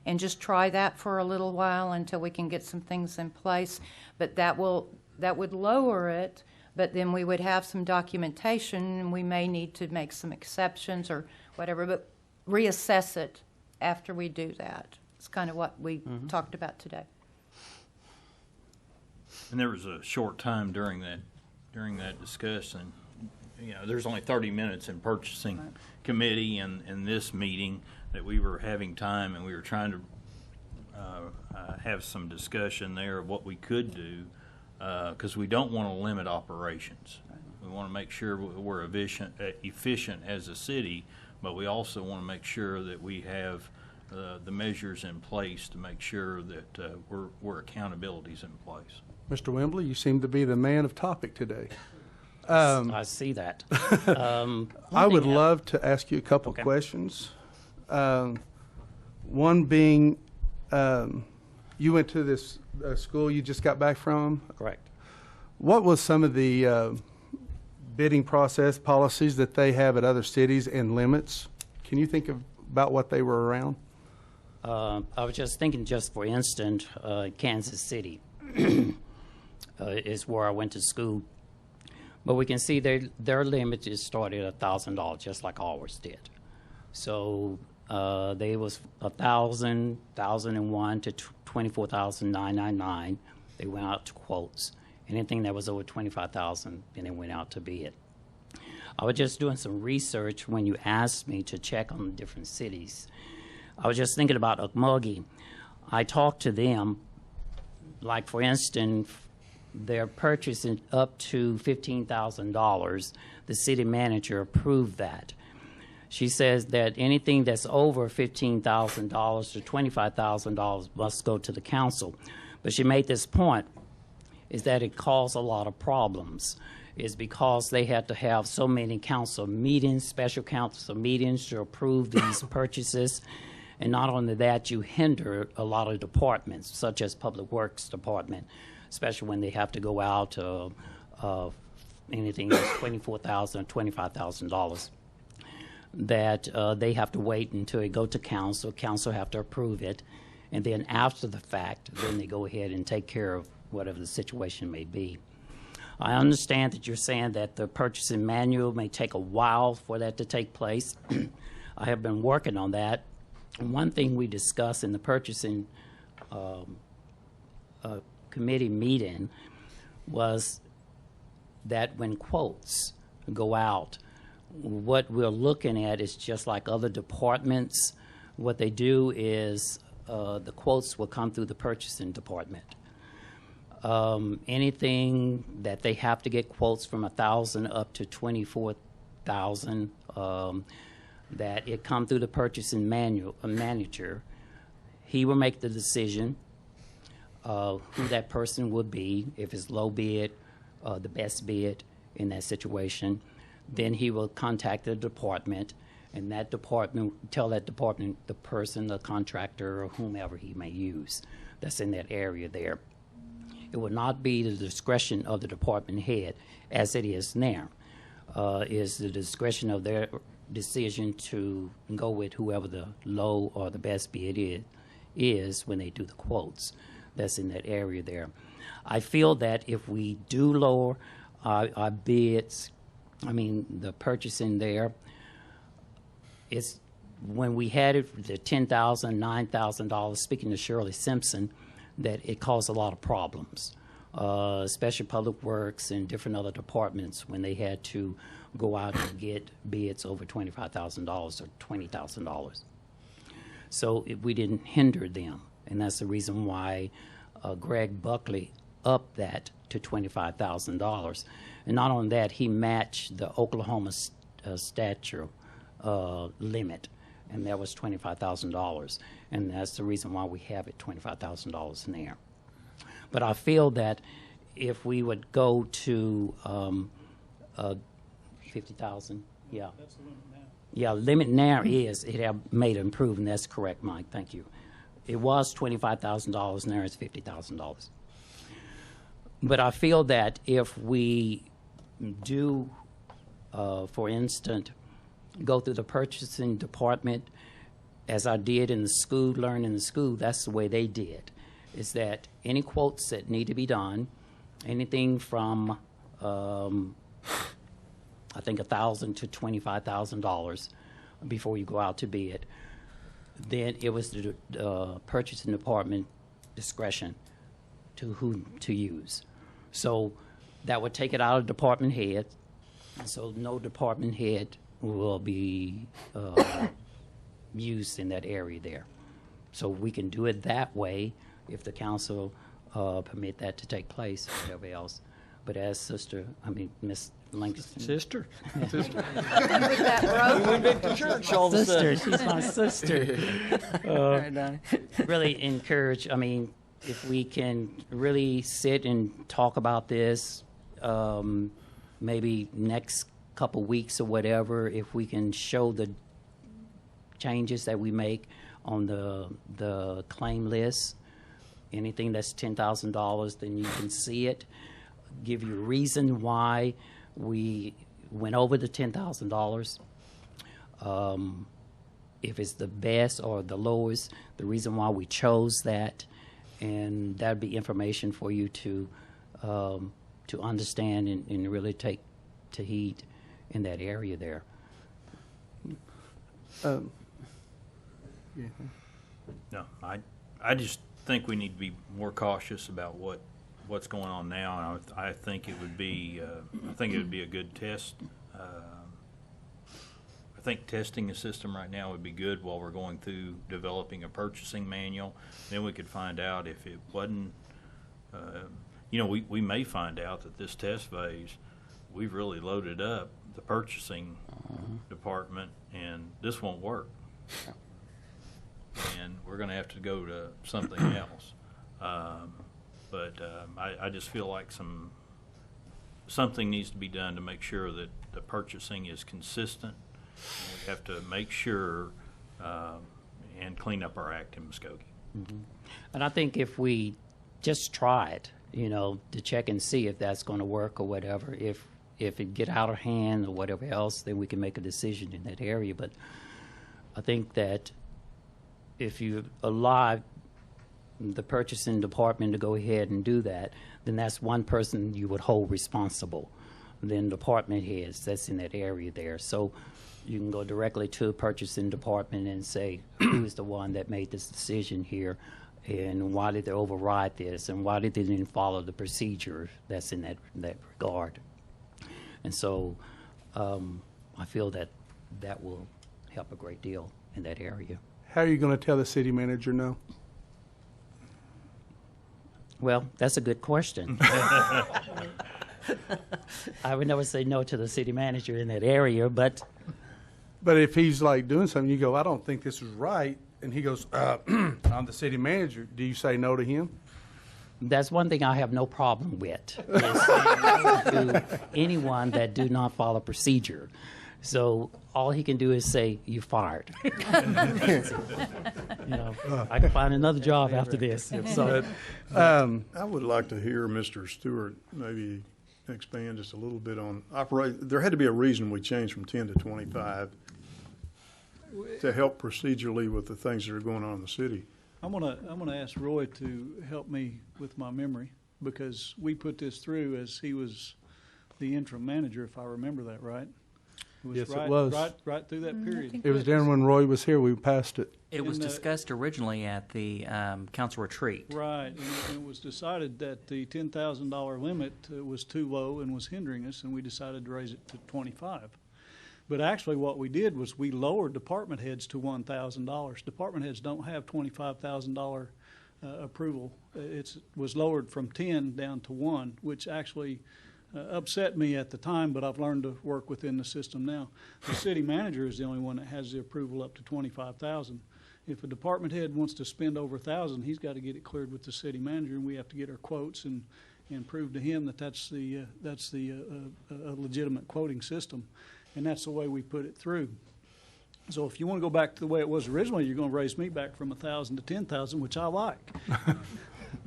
S6: and just try that for a little while until we can get some things in place. But that would lower it, but then we would have some documentation, and we may need to make some exceptions or whatever, but reassess it after we do that. It's kind of what we talked about today.
S13: And there was a short time during that discussion. You know, there's only 30 minutes in purchasing committee and in this meeting that we were having time, and we were trying to have some discussion there of what we could do, because we don't want to limit operations. We want to make sure we're efficient as a city, but we also want to make sure that we have the measures in place to make sure that we're accountability's in place.
S8: Mr. Wembley, you seem to be the man of topic today.
S16: I see that.
S8: I would love to ask you a couple of questions. One being, you went to this school you just got back from?
S16: Correct.
S8: What was some of the bidding process policies that they have at other cities and limits? Can you think about what they were around?
S16: I was just thinking, just for instance, Kansas City is where I went to school. But we can see their limit is started at $1,000, just like ours did. So they was 1,000, 1,001 to 24,999. They went out to quotes. Anything that was over 25,000, then it went out to bid. I was just doing some research when you asked me to check on the different cities. I was just thinking about Muskogee. I talked to them, like for instance, they're purchasing up to $15,000. The city manager approved that. She says that anything that's over $15,000 to $25,000 must go to the council. But she made this point, is that it caused a lot of problems. is because they had to have so many council meetings, special council meetings to approve these purchases. And not only that, you hinder a lot of departments, such as Public Works Department, especially when they have to go out anything that's $24,000 or $25,000, that they have to wait until it go to council. Council have to approve it, and then after the fact, then they go ahead and take care of whatever the situation may be. I understand that you're saying that the purchasing manual may take a while for that to take place. I have been working on that. And one thing we discussed in the purchasing committee meeting was that when quotes go out, what we're looking at is just like other departments. What they do is the quotes will come through the purchasing department. Anything that they have to get quotes from 1,000 up to 24,000, that it come through the purchasing manager. He will make the decision who that person would be, if it's low bid, the best bid in that situation. Then he will contact the department, and that department, tell that department the person, the contractor, or whomever he may use that's in that area there. It would not be the discretion of the department head, as it is now. Is the discretion of their decision to go with whoever the low or the best bid is when they do the quotes that's in that area there. I feel that if we do lower our bids, I mean the purchasing there, it's when we had it the $10,000, $9,000, speaking to Shirley Simpson, that it caused a lot of problems, especially Public Works and different other departments when they had to go out and get bids over $25,000 or $20,000. So we didn't hinder them, and that's the reason why Greg Buckley upped that to $25,000. And not only that, he matched the Oklahoma statute limit, and that was $25,000. And that's the reason why we have it $25,000 in there. But I feel that if we would go to 50,000, yeah. That's the limit now. Yeah, limit now is, it have made an improvement. That's correct, Mike. Thank you. It was $25,000, now it's $50,000. But I feel that if we do, for instance, go through the purchasing department, as I did in the school, learn in the school, that's the way they did, is that any quotes that need to be done, anything from, I think, $1,000 to $25,000 before you go out to bid, then it was the purchasing department discretion to who to use. So that would take it out of department head, so no department head will be used in that area there. So we can do it that way if the council permit that to take place, or whatever else. But as Miss Langston.
S3: Sister.
S6: With that rope.
S3: We went to church all of a sudden.
S16: She's my sister. Really encourage, if we can really sit and talk about this, maybe next couple weeks or whatever, if we can show the changes that we make on the claim list, anything that's $10,000, then you can see it, give you a reason why we went over the $10,000. If it's the best or the lowest, the reason why we chose that, and that'd be information for you to understand and really take to heed in that area there.
S13: No, I just think we need to be more cautious about what's going on now, and I think it would be a good test. I think testing the system right now would be good while we're going through developing a purchasing manual. Then we could find out if it wasn't. We may find out that this test phase, we've really loaded up the purchasing department, and this won't work. And we're going to have to go to something else. But I just feel like something needs to be done to make sure that the purchasing is consistent. We have to make sure and clean up our act in Muskogee.
S16: Mm-hmm. And I think if we just try it, to check and see if that's going to work or whatever, if it get out of hand or whatever else, then we can make a decision in that area. But I think that if you allow the purchasing department to go ahead and do that, then that's one person you would hold responsible. Then department heads that's in that area there. So you can go directly to the purchasing department and say, who is the one that made this decision here, and why did they override this, and why did they didn't follow the procedure that's in that regard. And so I feel that will help a great deal in that area.
S8: How are you going to tell the city manager no?
S16: Well, that's a good question. I would never say no to the city manager in that area, but
S8: if he's like doing something, you go, I don't think this is right, and he goes, I'm the city manager. Do you say no to him?
S16: that's one thing I have no problem with, is saying no to anyone that do not follow procedure. So all he can do is say, "You fired." I can find another job after this. So,
S2: I would like to hear Mr. Stewart maybe expand just a little bit on operate. There had to be a reason we changed from 10 to 25 to help procedurally with the things that are going on in the city.
S17: I'm gonna ask Roy to help me with my memory, because we put this through as he was the interim manager, if I remember that right.
S8: Yes, it was.
S17: Right through that period.
S8: It was during when Roy was here, we passed it.
S4: It was discussed originally at the council retreat.
S17: Right, and it was decided that the $10,000 limit was too low and was hindering us, and we decided to raise it to 25. But actually what we did was we lowered department heads to $1,000. Department heads don't have $25,000 approval. It was lowered from 10 down to 1, which actually upset me at the time, but I've learned to work within the system now. The city manager is the only one that has the approval up to $25,000. If a department head wants to spend over $1,000, he's got to get it cleared with the city manager, and we have to get our quotes and prove to him that that's the legitimate quoting system, and that's the way we put it through. So if you want to go back to the way it was originally, you're going to raise me back from 1,000 to 10,000, which I like.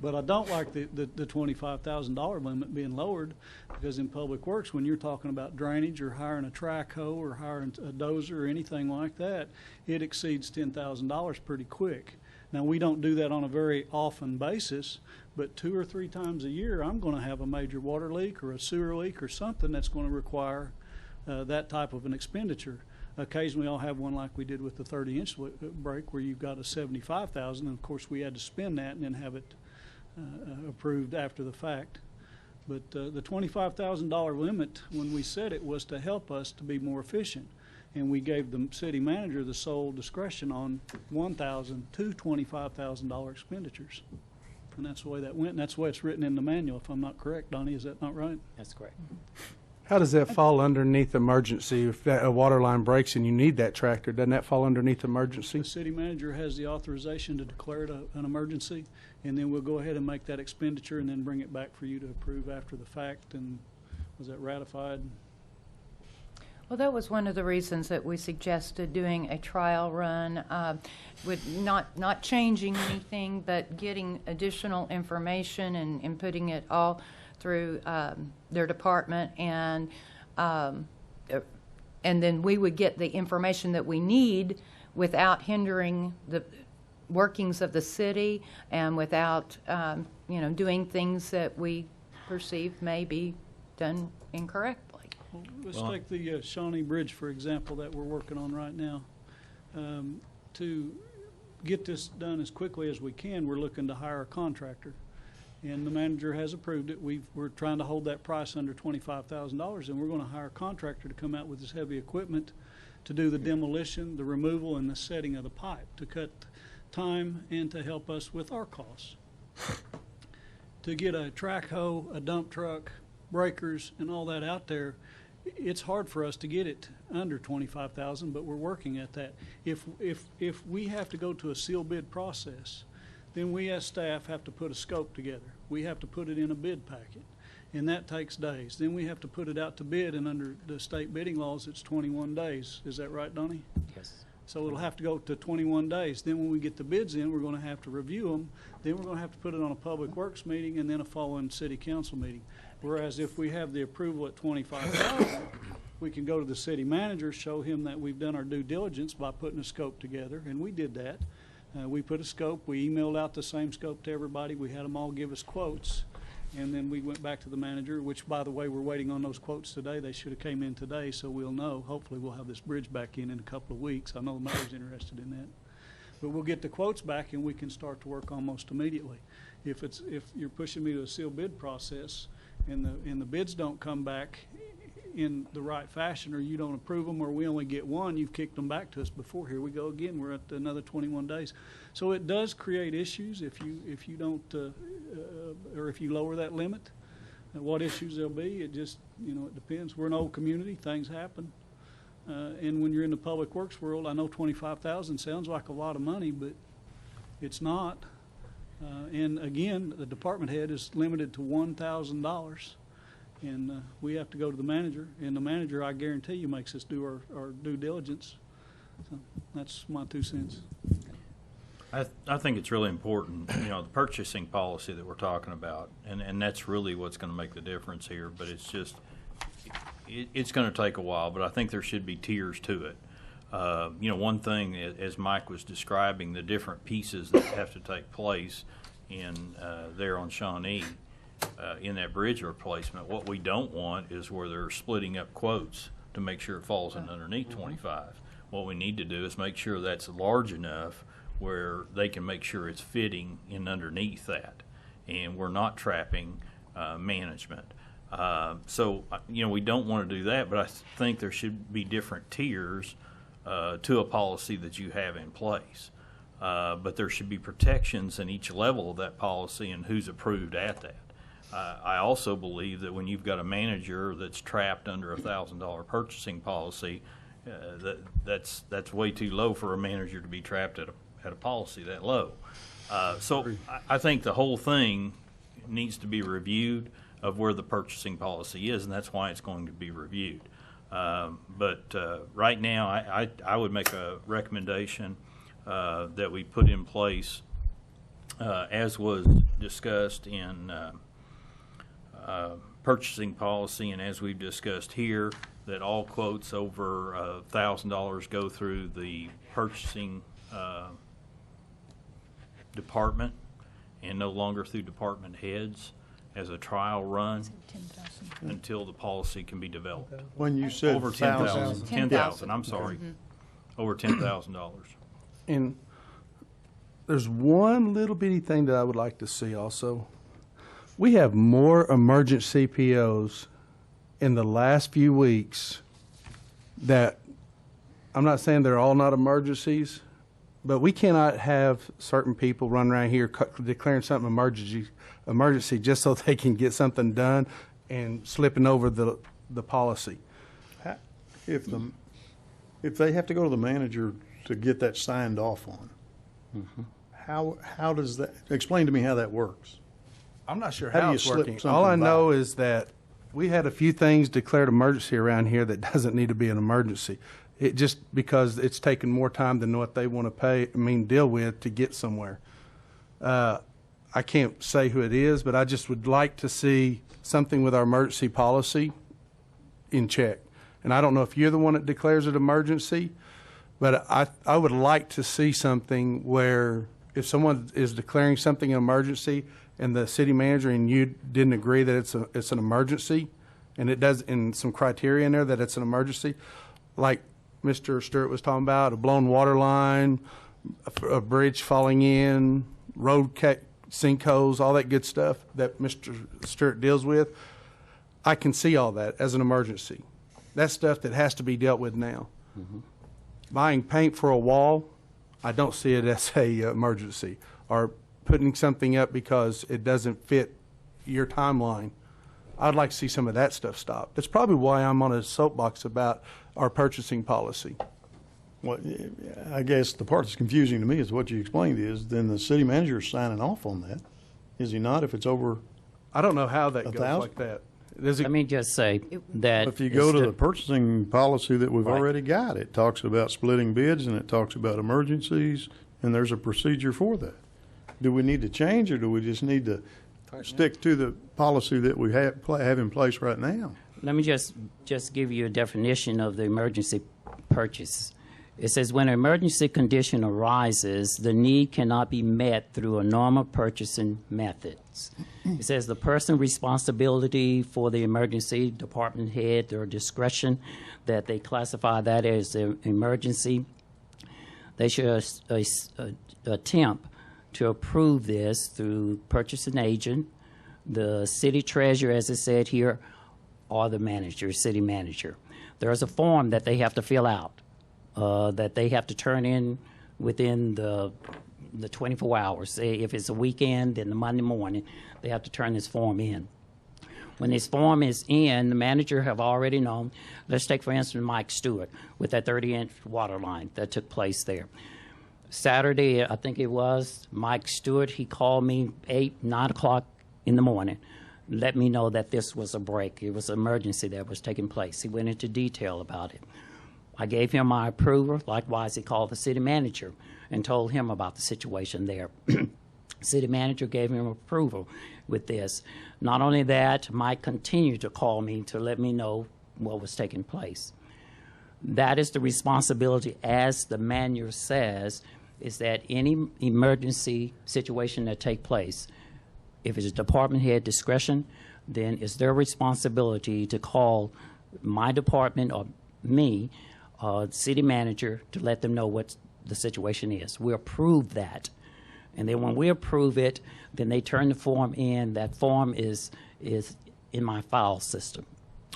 S17: But I don't like the $25,000 limit being lowered, because in Public Works, when you're talking about drainage or hiring a track hoe or hiring a dozer or anything like that, it exceeds $10,000 pretty quick. Now, we don't do that on a very often basis, but 2 or 3 times a year, I'm going to have a major water leak or a sewer leak or something that's going to require that type of an expenditure. Occasionally, I'll have one like we did with the 30-inch break, where you've got a $75,000, and of course, we had to spend that and then have it approved after the fact. But the $25,000 limit, when we set it, was to help us to be more efficient, and we gave the city manager the sole discretion on $1,000 to $25,000 expenditures, and that's the way that went, and that's the way it's written in the manual. If I'm not correct, Donnie, is that not right?
S16: That's correct.
S8: How does that fall underneath emergency? If a water line breaks and you need that tractor, doesn't that fall underneath emergency?
S17: The city manager has the authorization to declare it an emergency, and then we'll go ahead and make that expenditure and then bring it back for you to approve after the fact. And was that ratified?
S6: Well, that was one of the reasons that we suggested doing a trial run, with not changing anything, but getting additional information and putting it all through their department, and then we would get the information that we need without hindering the workings of the city, and without doing things that we perceive may be done incorrectly.
S17: Well, let's take the Shawnee Bridge, for example, that we're working on right now. To get this done as quickly as we can, we're looking to hire a contractor, and the manager has approved it. We're trying to hold that price under $25,000, and we're going to hire a contractor to come out with this heavy equipment to do the demolition, the removal, and the setting of the pipe, to cut time and to help us with our costs. To get a track hoe, a dump truck, breakers, and all that out there, it's hard for us to get it under $25,000, but we're working at that. If we have to go to a seal bid process, then we as staff have to put a scope together. We have to put it in a bid packet. and that takes days. Then we have to put it out to bid, and under the state bidding laws, it's 21 days. Is that right, Donnie?
S16: Yes.
S17: So it'll have to go to 21 days. Then when we get the bids in, we're going to have to review them. Then we're going to have to put it on a Public Works meeting and then a following City Council meeting. Whereas if we have the approval at 25,000, we can go to the city manager, show him that we've done our due diligence by putting a scope together, and we did that. We put a scope. We emailed out the same scope to everybody. We had them all give us quotes. And then we went back to the manager, which, by the way, we're waiting on those quotes today. They should have came in today, so we'll know. Hopefully we'll have this bridge back in a couple of weeks. I know the mayor's interested in that. But we'll get the quotes back, and we can start to work almost immediately. If you're pushing me to a sealed bid process and the bids don't come back in the right fashion, or you don't approve them, or we only get one, you've kicked them back to us before. Here we go again. We're at another 21 days. So it does create issues if you don't, or if you lower that limit. What issues there'll be, it just, it depends. We're an old community. Things happen. And when you're in the Public Works world, I know 25,000 sounds like a lot of money, but it's not. And again, the department head is limited to $1,000. And we have to go to the manager, and the manager, I guarantee you, makes us do our due diligence. So that's my 2 cents.
S13: I think it's really important, the purchasing policy that we're talking about, and that's really what's going to make the difference here. But it's just, it's going to take a while, but I think there should be tiers to it. One thing, as Mike was describing, the different pieces that have to take place in there on Shawnee. In that bridge replacement, what we don't want is where they're splitting up quotes to make sure it falls in underneath 25. What we need to do is make sure that's large enough where they can make sure it's fitting in underneath that, and we're not trapping management. So we don't want to do that, but I think there should be different tiers to a policy that you have in place. But there should be protections in each level of that policy and who's approved at that. I also believe that when you've got a manager that's trapped under a $1,000 purchasing policy, that's way too low for a manager to be trapped at a policy that low. So I think the whole thing needs to be reviewed of where the purchasing policy is, and that's why it's going to be reviewed. But right now, I would make a recommendation that we put in place, as was discussed in purchasing policy, and as we've discussed here, that all quotes over $1,000 go through the purchasing department and no longer through department heads as a trial run until the policy can be developed.
S2: When you said
S13: over 10,000, 10,000. I'm sorry, over $10,000.
S8: And there's one little bitty thing that I would like to see also. We have more emergency POs in the last few weeks that, I'm not saying they're all not emergencies, but we cannot have certain people run around here declaring something emergency just so they can get something done and slipping over the policy.
S2: If they have to go to the manager to get that signed off on, how does that, explain to me how that works?
S8: I'm not sure
S2: How do
S8: how
S2: you
S8: it's
S2: slip
S8: working.
S2: something
S8: All I
S2: by?
S8: know is that we had a few things declared emergency around here that doesn't need to be an emergency. It just because it's taken more time than what they want to deal with to get somewhere. I can't say who it is, but I just would like to see something with our emergency policy in check. And I don't know if you're the one that declares it emergency, but I would like to see something where if someone is declaring something an emergency and the city manager and you didn't agree that it's an emergency, and it does in some criteria in there that it's an emergency, like Mr. Stewart was talking about, a blown water line, a bridge falling in, road sinkholes, all that good stuff that Mr. Stewart deals with, I can see all that as an emergency. That's stuff that has to be dealt with now. Buying paint for a wall, I don't see it as a emergency. Or putting something up because it doesn't fit your timeline. I'd like to see some of that stuff stop. That's probably why I'm on a soapbox about our purchasing policy.
S2: Well, I guess the part that's confusing to me is what you explained is then the city manager is signing off on that. Is he not, if it's over
S8: I don't know how that goes
S2: 1,000?
S8: like that. Does it,
S16: Let me just say that.
S2: If you go to
S16: instead-
S2: the purchasing policy that we've
S16: Right.
S2: already got, it talks about splitting bids and it talks about emergencies, and there's a procedure for that. Do we need to change, or do we just need to stick to the policy that we have in place right now?
S16: Let me just give you a definition of the emergency purchase. It says when an emergency condition arises, the need cannot be met through a normal purchasing methods. It says the person responsibility for the emergency, department head, or discretion that they classify that as an emergency. They should attempt to approve this through purchasing agent, the city treasurer, as it said here, or the manager, city manager. There's a form that they have to fill out, that they have to turn in within the 24 hours. Say if it's a weekend, then the Monday morning, they have to turn this form in. When this form is in, the manager have already known. Let's take, for instance, Mike Stewart with that 30-inch water line that took place there. Saturday, I think it was, Mike Stewart, he called me 9 o'clock in the morning, let me know that this was a break. It was an emergency that was taking place. He went into detail about it. I gave him my approval. Likewise, he called the city manager and told him about the situation there. City manager gave him approval with this. Not only that, Mike continued to call me to let me know what was taking place. That is the responsibility, as the manual says, is that any emergency situation that take place, if it's a department head discretion, then it's their responsibility to call my department or me, city manager, to let them know what the situation is. We approve that. And then when we approve it, then they turn the form in. That form is in my file system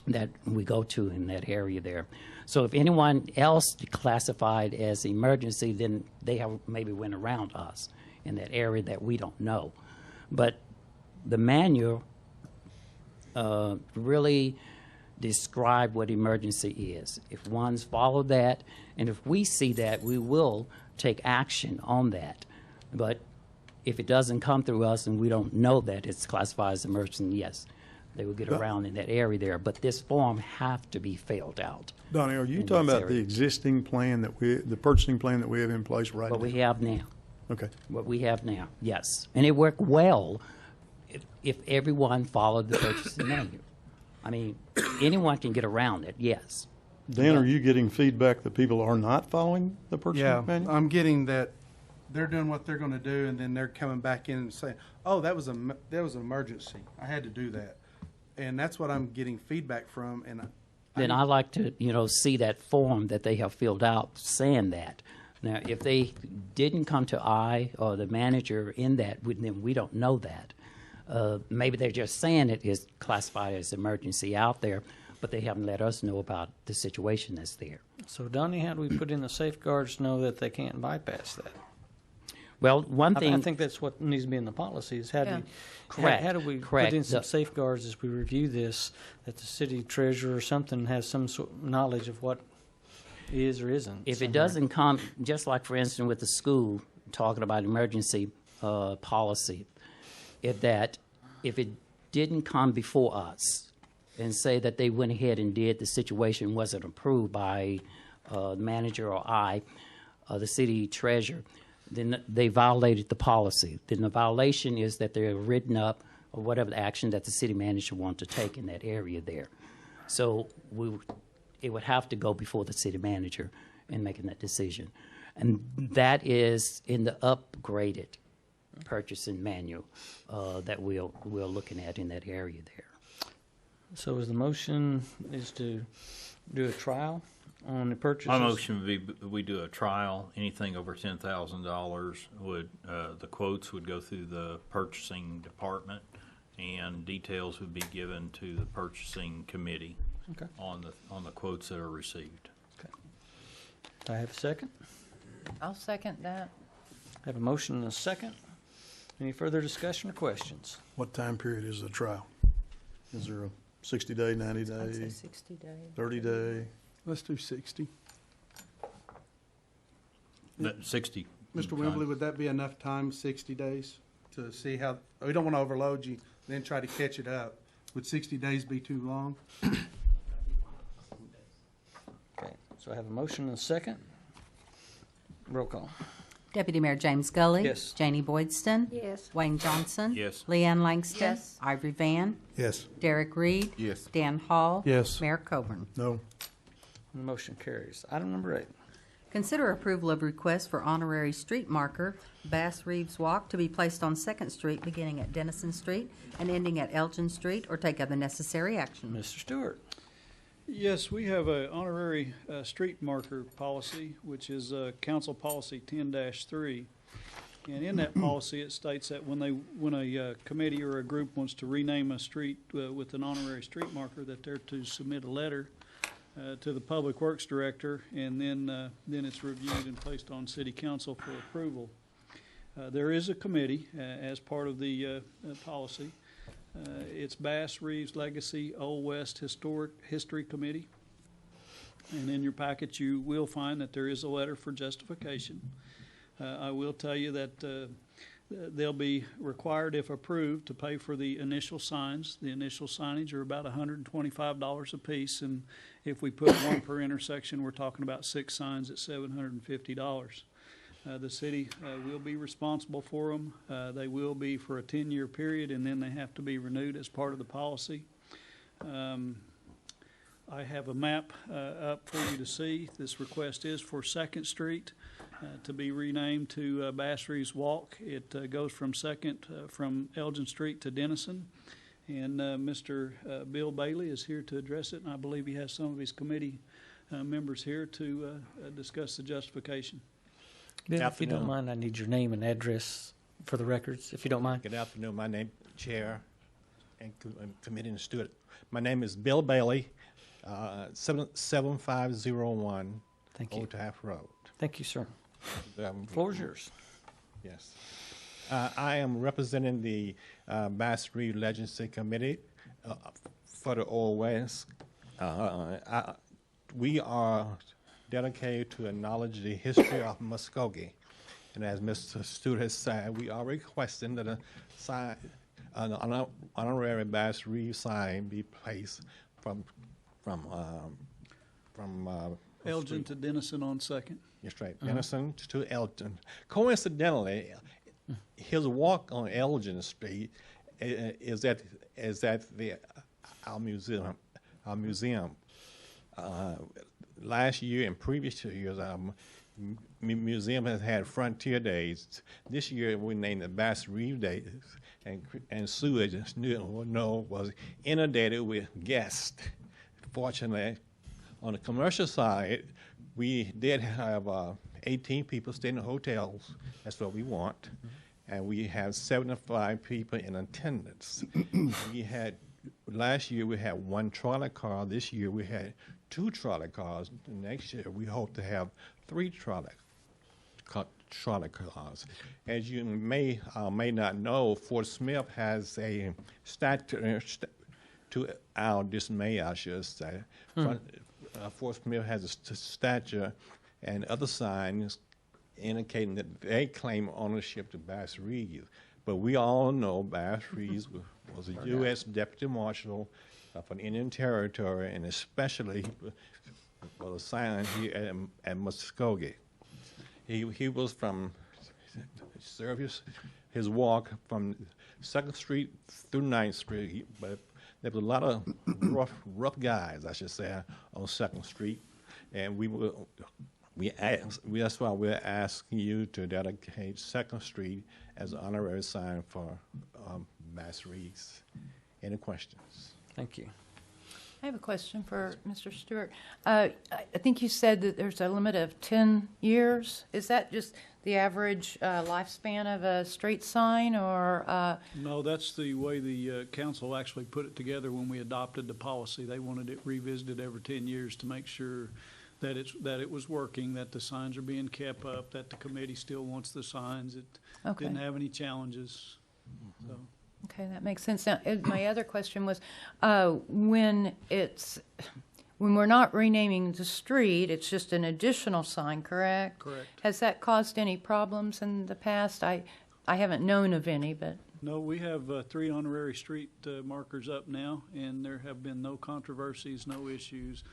S16: that we go to in that area there. So if anyone else classified as emergency, then they have maybe went around us in that area that we don't know. But the manual really describe what emergency is. If one's followed that, and if we see that, we will take action on that. But if it doesn't come through us and we don't know that it's classified as emergency, yes, they will get around in that area there. But this form have to be filled out.
S2: Donnie, are you talking about the existing plan the purchasing plan that we have in place right now?
S16: What we have now.
S2: Okay.
S16: What we have now, yes. And it worked well if everyone followed the purchasing manual. I mean, anyone can get around it, yes.
S2: Dan, are you getting feedback that people are not following the purchasing manual?
S8: I'm getting that they're doing what they're going to do, and then they're coming back in and saying, "Oh, that was an emergency. I had to do that," and that's what I'm getting feedback from. And
S16: then I like to, see that form that they have filled out saying that. Now, if they didn't come to I or the manager in that, then we don't know that. Maybe they're just saying it is classified as emergency out there, but they haven't let us know about the situation that's there.
S3: So, Donnie, how do we put in the safeguards to know that they can't bypass that?
S16: Well, one thing...
S3: I think that's what needs to be in the policy is how do we,
S16: Correct.
S3: How do we put in some safeguards as we review this, that the city treasurer or something has some sort of knowledge of what is or isn't?
S16: If it doesn't come, just like, for instance, with the school, talking about emergency policy, if it didn't come before us and say that they went ahead and did, the situation wasn't approved by the manager or the city treasurer, then they violated the policy. Then the violation is that they're written up or whatever the action that the city manager wants to take in that area there. So it would have to go before the city manager in making that decision. And that is in the upgraded purchasing manual that we're looking at in that area there.
S3: So is the motion is to do a trial on the purchases?
S13: My motion would be we do a trial. Anything over $10,000 would the quotes would go through the purchasing department, and details would be given to the purchasing committee on the quotes that are received.
S3: Okay. Do I have a second?
S6: I'll second that.
S3: I have a motion and a second. Any further discussion or questions?
S2: What time period is the trial? Is there a 60-day, 90-day?
S6: I'd say 60 days.
S2: 30-day?
S8: Let's do 60.
S13: That 60.
S8: Mr. Wembley, would that be enough time, 60 days, to see how, we don't want to overload you then try to catch it up. Would 60 days be too long?
S3: Okay, so I have a motion and a second. Roll call.
S5: Deputy Mayor James Gully.
S3: Yes.
S5: Janie Boydston.
S12: Yes.
S5: Wayne Johnson.
S13: Yes.
S5: Leanne Langston.
S6: Yes.
S5: Ivory Van.
S14: Yes.
S5: Derek Reed.
S1: Yes.
S5: Dan Hall.
S2: Yes.
S5: Mayor Coburn.
S2: No.
S3: The motion carries. Item number 8.
S5: Consider approval of request for honorary street marker Bass Reeves Walk to be placed on 2nd Street beginning at Dennison Street and ending at Elgin Street, or take other necessary action.
S3: Mr. Stewart.
S17: Yes, we have a honorary street marker policy, which is Council Policy 10-3. And in that policy, it states that when a committee or a group wants to rename a street with an honorary street marker, that they're to submit a letter to the PublicWorks Director, and then it's reviewed and placed on City Council for approval. There is a committee as part of the policy. It's Bass Reeves Legacy Old West History Committee. And in your packet, you will find that there is a letter for justification. I will tell you that they'll be required, if approved, to pay for the initial signs. The initial signage are about $125 a piece, and if we put one per intersection, we're talking about 6 signs at $750. The city will be responsible for them. They will be for a 10-year period, and then they have to be renewed as part of the policy. I have a map up for you to see. This request is for 2nd Street to be renamed to Bass Reeves Walk. It goes from from Elgin Street to Dennison. And Mr. Bill Bailey is here to address it, and I believe he has some of his committee members here to discuss the justification.
S3: Bill, if you don't mind, I need your name and address for the records, if you don't mind.
S9: Good afternoon. My name, Chair and Committee and Stewart. My name is Bill Bailey, 7501
S3: Thank you.
S9: Old Taft Road.
S3: Thank you, sir. Floor is yours.
S9: Yes. I am representing the Bass Reeves Legacy Committee for the Old West. We are dedicated to acknowledge the history of Muskogee. And as Mr. Stewart has said, we are requesting that an honorary Bass Reeves sign be placed from
S17: Elgin to Dennison on 2nd.
S9: That's right, Dennison to Elgin. Coincidentally, his walk on Elgin Street is at our museum. Last year and previous 2 years, our museum has had Frontier Days. This year, we named it Bass Reeves Days, and Sue, as you know, was inundated with guests. Fortunately, on the commercial side, we did have 18 people staying in hotels. That's what we want. And we have 75 people in attendance. Last year we had 1 trolley car. This year we had 2 trolley cars. Next year we hope to have 3 trolley cars. As you may not know, Fort Smith has a statue, to our dismay, I should say. Fort Smith has a statue and other signs indicating that they claim ownership to Bass Reeves. But we all know Bass Reeves was a U.S. Deputy Marshal for the Indian Territory, and especially was assigned here at Muskogee. He was from his walk from 2nd Street through 9th Street, but there was a lot of rough guys, I should say, on 2nd Street, and that's why we're asking you to dedicate 2nd Street as an honorary sign for Bass Reeves. Any questions?
S3: Thank you.
S6: I have a question for Mr. Stewart. I think you said that there's a limit of 10 years. Is that just the average lifespan of a street sign, or?
S17: No, that's the way the council actually put it together when we adopted the policy. They wanted it revisited every 10 years to make sure that it was working, that the signs are being kept up, that the committee still wants the signs. It didn't have any challenges. So.
S6: Okay, that makes sense. Now, my other question was, when we're not renaming the street, it's just an additional sign, correct?
S17: Correct.
S6: Has that caused any problems in the past? I haven't known of any, but.
S17: No, we have 3 honorary street markers up now, and there have been no controversies, no issues.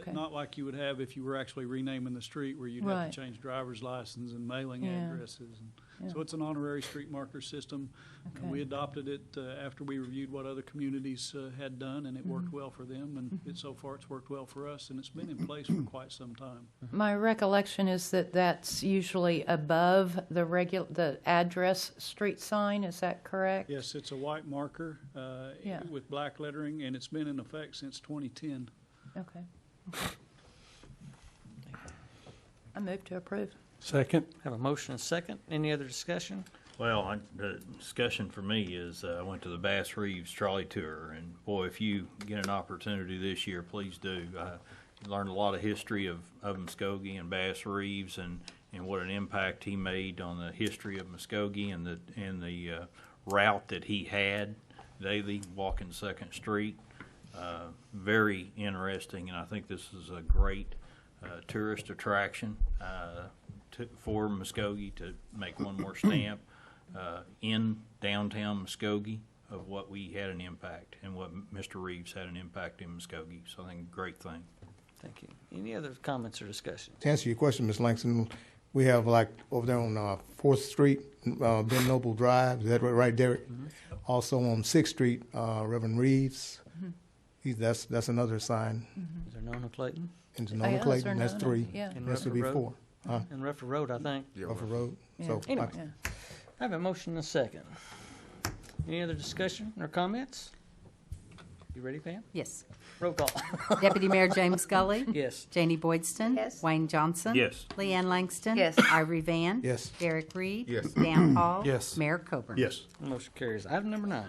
S6: Okay.
S17: Not like you would have if you were actually renaming the street, where you'd have
S6: Right.
S17: to change driver's license and mailing
S6: Yeah.
S17: addresses.
S6: Yeah.
S17: So it's an honorary street marker system.
S6: Okay.
S17: We adopted it after we reviewed what other communities had done, and it worked well for them. And so far, it's worked well for us, and it's been in place for quite some time.
S6: My recollection is that that's usually above the address street sign. Is that correct?
S17: Yes, it's a white marker
S6: Yeah.
S17: with black lettering, and it's been in effect since 2010.
S6: Okay. I move to approve.
S8: Second.
S3: Have a motion and a second. Any other discussion?
S13: Well, the discussion for me is I went to the Bass Reeves Trolley Tour, and boy, if you get an opportunity this year, please do. You learned a lot of history of Muskogee and Bass Reeves, and what an impact he made on the history of Muskogee and the route that he had daily walking Second Street. Very interesting, and I think this is a great tourist attraction for Muskogee to make one more stamp in downtown Muskogee of what we had an impact and what Mr. Reeves had an impact in Muskogee. So I think a great thing.
S3: Thank you. Any other comments or discussion?
S14: To answer your question, Ms. Langston, we have like over there on 4th Street, Ben Noble Drive, is that right, Derek? Also on 6th Street, Reverend Reeves. That's another sign.
S3: Is there Nona Clayton?
S14: And Nona Clayton, that's 3.
S6: Yeah.
S3: And
S14: That should be
S3: Redford
S14: 4. Huh?
S3: And Redford Road, I think.
S14: Redford Road.
S6: Yeah.
S14: So,
S3: Anyway.
S6: Yeah.
S3: I have a motion and a second. Any other discussion or comments? You ready, Pam?
S5: Yes.
S3: Roll call.
S5: Deputy Mayor James Scully.
S3: Yes.
S5: Janie Boydston.
S12: Yes.
S5: Wayne Johnson.
S13: Yes.
S5: Leanne Langston.
S6: Yes.
S5: Ivory Van.
S14: Yes.
S5: Derek Reed.
S1: Yes.
S5: Dan Paul.
S8: Yes.
S5: Mayor Coburn.
S2: Yes.
S3: Motion carries. Item number 9.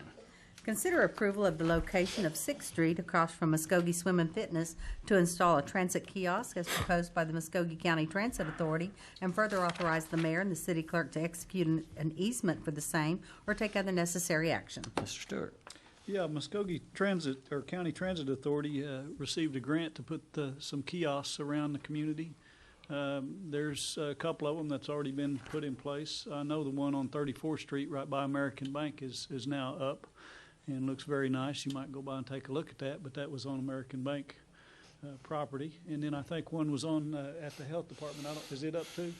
S5: Consider approval of the location of 6th Street across from Muskogee Swim and Fitness to install a transit kiosk as proposed by the Muskogee County Transit Authority, and further authorize the mayor and the city clerk to execute an easement for the same or take other necessary action.
S3: Mr. Stewart.
S17: Yeah, Muskogee Transit, or County Transit Authority, received a grant to put some kiosks around the community. There's a couple of them that's already been put in place. I know the one on 34th Street right by American Bank is now up and looks very nice. You might go by and take a look at that, but that was on American Bank property. And then I think one was on at the health department. Is it up too?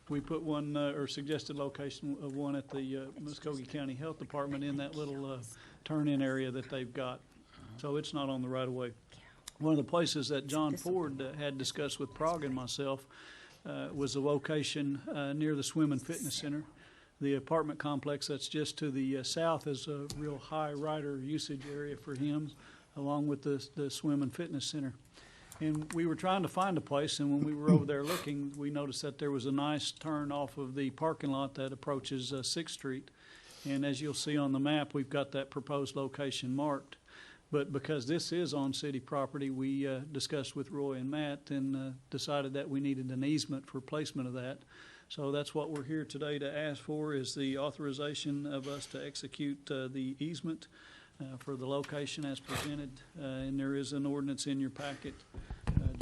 S17: We put one, or suggested location of one at the Muskogee County Health Department in that little turn-in area that they've got. So it's not on the right-of-way. One of the places that John Ford had discussed with Prague and myself was a location near the Swim and Fitness Center. The apartment complex that's just to the south is a real high rider usage area for him, along with the Swim and Fitness Center. And we were trying to find a place, and when we were over there looking, we noticed that there was a nice turn off of the parking lot that approaches 6th Street. And as you'll see on the map, we've got that proposed location marked. But because this is on city property, we discussed with Roy and Matt and decided that we needed an easement for placement of that. So that's what we're here today to ask for, is the authorization of us to execute the easement for the location as presented. And there is an ordinance in your packet.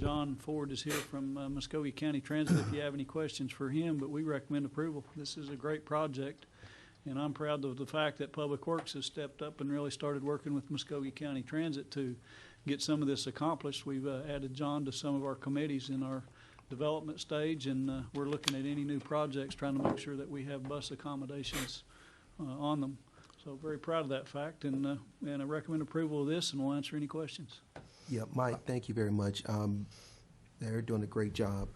S17: John Ford is here from Muskogee County Transit if you have any questions for him, but we recommend approval. This is a great project, and I'm proud of the fact that PublicWorks has stepped up and really started working with Muskogee County Transit to get some of this accomplished. We've added John to some of our committees in our development stage, and we're looking at any new projects, trying to make sure that we have bus accommodations on them. So very proud of that fact, and I recommend approval of this, and we'll answer any questions.
S10: Yeah, Mike, thank you very much. They're doing a great job.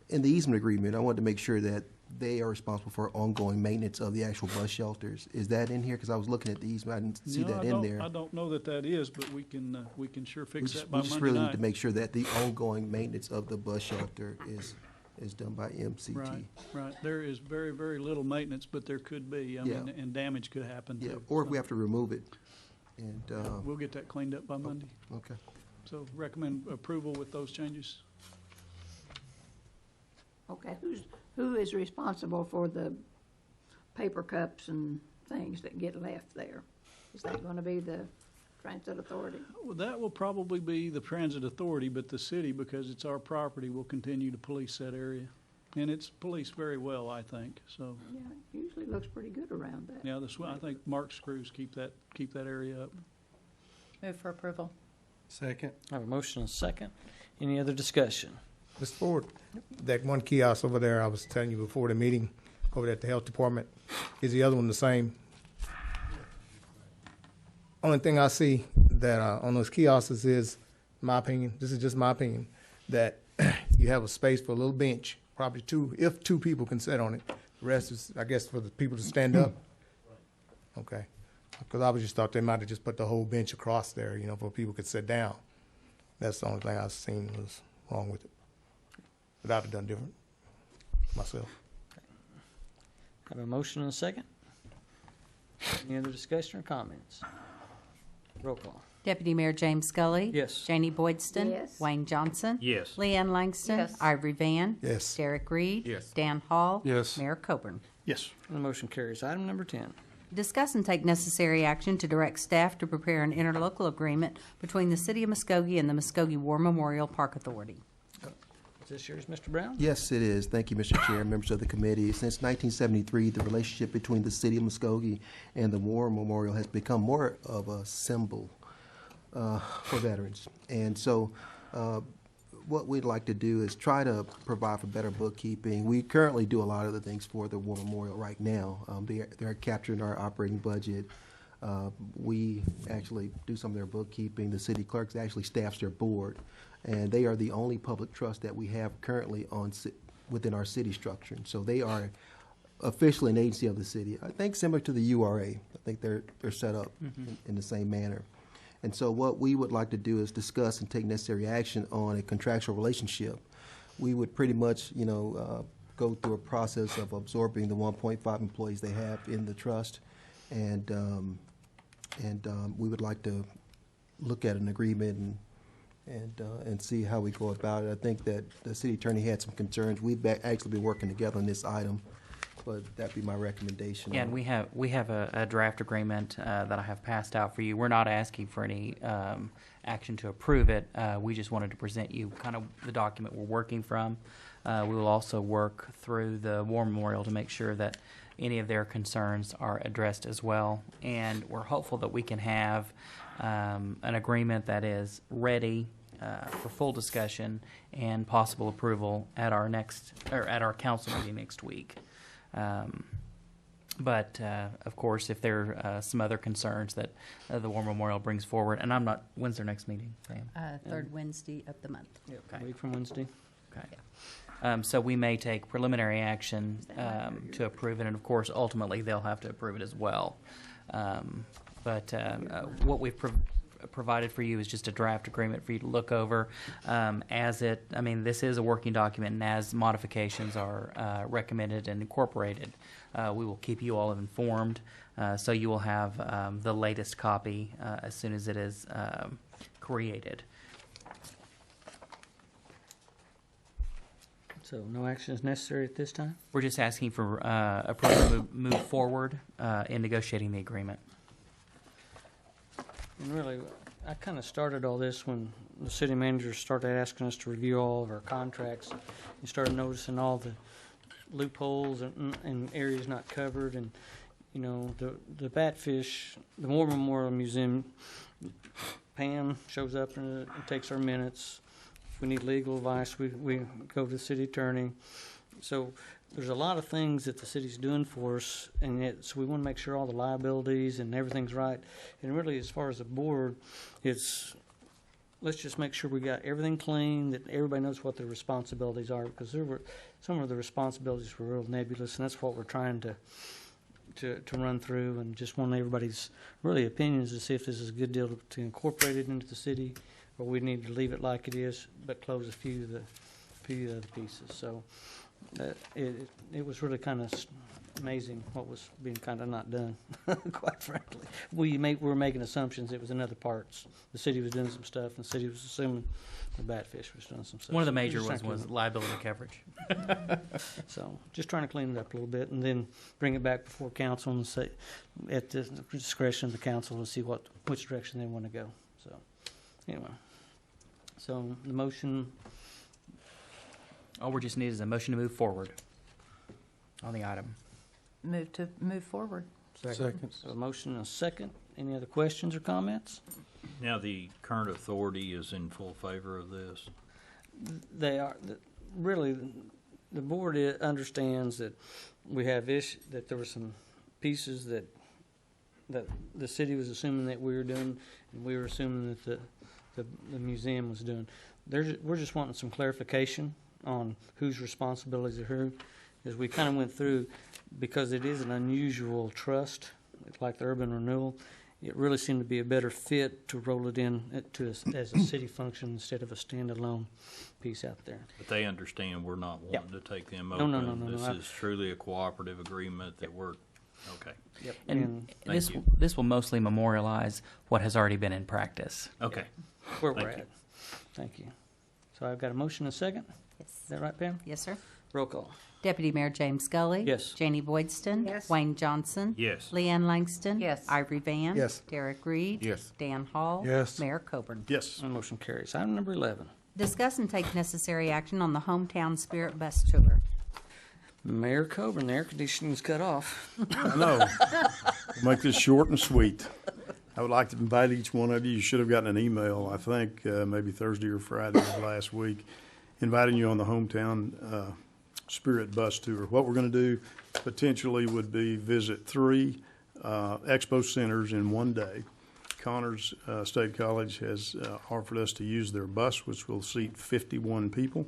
S10: In the easement agreement, I wanted to make sure that they are responsible for ongoing maintenance of the actual bus shelters. Is that in here? Because I was looking at the easement, I didn't see
S17: No,
S10: that in there.
S17: I don't know that that is, but we can sure fix that by
S10: We just
S17: Monday
S10: really
S17: night.
S10: need to make sure that the ongoing maintenance of the bus shelter is done by MCT.
S17: Right. There is very, very little maintenance, but there could be. I mean, and damage could happen
S10: Yeah,
S17: too.
S10: or if we have to remove it. And
S17: We'll get that cleaned up by Monday.
S10: okay.
S17: So recommend approval with those changes.
S12: Okay, who is responsible for the paper cups and things that get left there? Is that going to be the Transit Authority?
S17: Well, that will probably be the Transit Authority, but the city, because it's our property, will continue to police that area. and it's policed very well, I think, so.
S12: Yeah, it usually looks pretty good around that.
S17: Yeah, I think Mark's crews keep that area up.
S6: Move for approval.
S8: Second.
S3: I have a motion and a second. Any other discussion?
S14: Mr. Ford, that one kiosk over there I was telling you before the meeting, over there at the health department, is the other one the same? Only thing I see that on those kiosks is, my opinion, this is just my opinion, that you have a space for a little bench, probably if two people can sit on it. The rest is, I guess, for the people to stand up. Okay. Because I just thought they might have just put the whole bench across there, you know, for people could sit down. That's the only thing I've seen was wrong with it. But I'd have done different myself.
S3: Have a motion and a second. Any other discussion or comments? Roll call.
S5: Deputy Mayor James Scully.
S3: Yes.
S5: Janie Boydston.
S12: Yes.
S5: Wayne Johnson.
S13: Yes.
S5: Leanne Langston.
S6: Yes.
S5: Ivory Van.
S14: Yes.
S5: Derek Reed.
S1: Yes.
S5: Dan Hall.
S8: Yes.
S5: Mayor Coburn.
S8: Yes.
S3: And the motion carries. Item number 10.
S5: Discuss and take necessary action to direct staff to prepare an interlocal agreement between the City of Muskogee and the Muskogee War Memorial Park Authority.
S3: Is this yours, Mr. Brown?
S10: Yes, it is. Thank you, Mr. Chair, members of the committee. Since 1973, the relationship between the City of Muskogee and the War Memorial has become more of a symbol for veterans. And so what we'd like to do is try to provide for better bookkeeping. We currently do a lot of the things for the War Memorial right now. They're captured in our operating budget. We actually do some of their bookkeeping. The city clerks actually staffs their board, and they are the only public trust that we have currently within our city structure. And so they are officially an agency of the city. I think similar to the URA. I think they're set up in the same manner. And so what we would like to do is discuss and take necessary action on a contractual relationship. We would pretty much, go through a process of absorbing the 1.5 employees they have in the trust, and we would like to look at an agreement and see how we go about it. I think that the city attorney had some concerns. We've actually been working together on this item, but that'd be my recommendation.
S4: Yeah, and we have a draft agreement that I have passed out for you. We're not asking for any action to approve it. We just wanted to present you kind of the document we're working from. We will also work through the War Memorial to make sure that any of their concerns are addressed as well. And we're hopeful that we can have an agreement that is ready for full discussion and possible approval at our council meeting next week. But of course, if there are some other concerns that the War Memorial brings forward, and when's their next meeting, Sam?
S5: Third Wednesday of the month.
S3: A week from Wednesday.
S4: Okay. So we may take preliminary action to approve it, and of course, ultimately, they'll have to approve it as well. But what we've provided for you is just a draft agreement for you to look over. This is a working document, and as modifications are recommended and incorporated, we will keep you all informed. So you will have the latest copy as soon as it is created.
S3: So no action is necessary at this time?
S4: We're just asking for approval to move forward in negotiating the agreement.
S3: And really, I kind of started all this when the city manager started asking us to review all of our contracts. You started noticing all the loopholes and areas not covered, and the Batfish, the War Memorial Museum. Pam shows up and takes our minutes. If we need legal advice, we go to the city attorney. So there's a lot of things that the city's doing for us, so we want to make sure all the liabilities and everything's right. And really, as far as the board, let's just make sure we got everything clean, that everybody knows what their responsibilities are, because some of the responsibilities were real nebulous, and that's what we're trying to run through, and just want everybody's really opinions to see if this is a good deal to incorporate it into the city, or we need to leave it like it is, but close a few of the other pieces. So it was really kind of amazing what was being kind of not done, quite frankly. We were making assumptions it was in other parts. The city was doing some stuff, and the city was assuming the Batfish was doing some stuff.
S4: One of the major ones was liability coverage.
S3: So just trying to clean it up a little bit, and then bring it back before council and say, at the discretion of the council, to see which direction they want to go. So anyway, so the motion.
S4: All we just need is a motion to move forward on the item.
S6: Move forward.
S8: Second.
S3: So a motion and a second. Any other questions or comments?
S13: Now, the current authority is in full favor of this.
S3: They are, really, the board understands that we have that there were some pieces that the city was assuming that we were doing, and we were assuming that the museum was doing. We're just wanting some clarification on whose responsibilities are who, as we kind of went through, because it is an unusual trust, like the urban renewal. It really seemed to be a better fit to roll it in as a city function instead of a standalone piece out there.
S13: But they understand we're not wanting to take them
S3: No,
S13: over.
S3: no, no, no,
S13: This
S3: no.
S13: is truly a cooperative agreement that we're, okay.
S3: Yep.
S4: And
S13: Thank you.
S4: this will mostly memorialize what has already been in practice.
S13: Okay.
S3: Where we're
S13: Thank you.
S3: at. Thank you. So I've got a motion and a second.
S5: Yes.
S3: Is that right, Pam?
S5: Yes, sir.
S3: Roll call.
S5: Deputy Mayor James Scully.
S3: Yes.
S5: Janie Boydston.
S12: Yes.
S5: Wayne Johnson.
S13: Yes.
S5: Leanne Langston.
S6: Yes.
S5: Ivory Van.
S14: Yes.
S5: Derek Reed.
S1: Yes.
S5: Dan Hall.
S8: Yes.
S5: Mayor Coburn.
S2: Yes.
S3: And motion carries. Item number 11.
S5: Discuss and take necessary action on the Hometown Spirit Bus Tour.
S3: Mayor Coburn, the air conditioning's cut off.
S2: I know. We'll make this short and sweet. I would like to invite each one of you. You should have gotten an email, I think, maybe Thursday or Friday of last week, inviting you on the Hometown Spirit Bus Tour. What we're going to do potentially would be visit 3 expo centers in one day. Connors State College has offered us to use their bus, which will seat 51 people.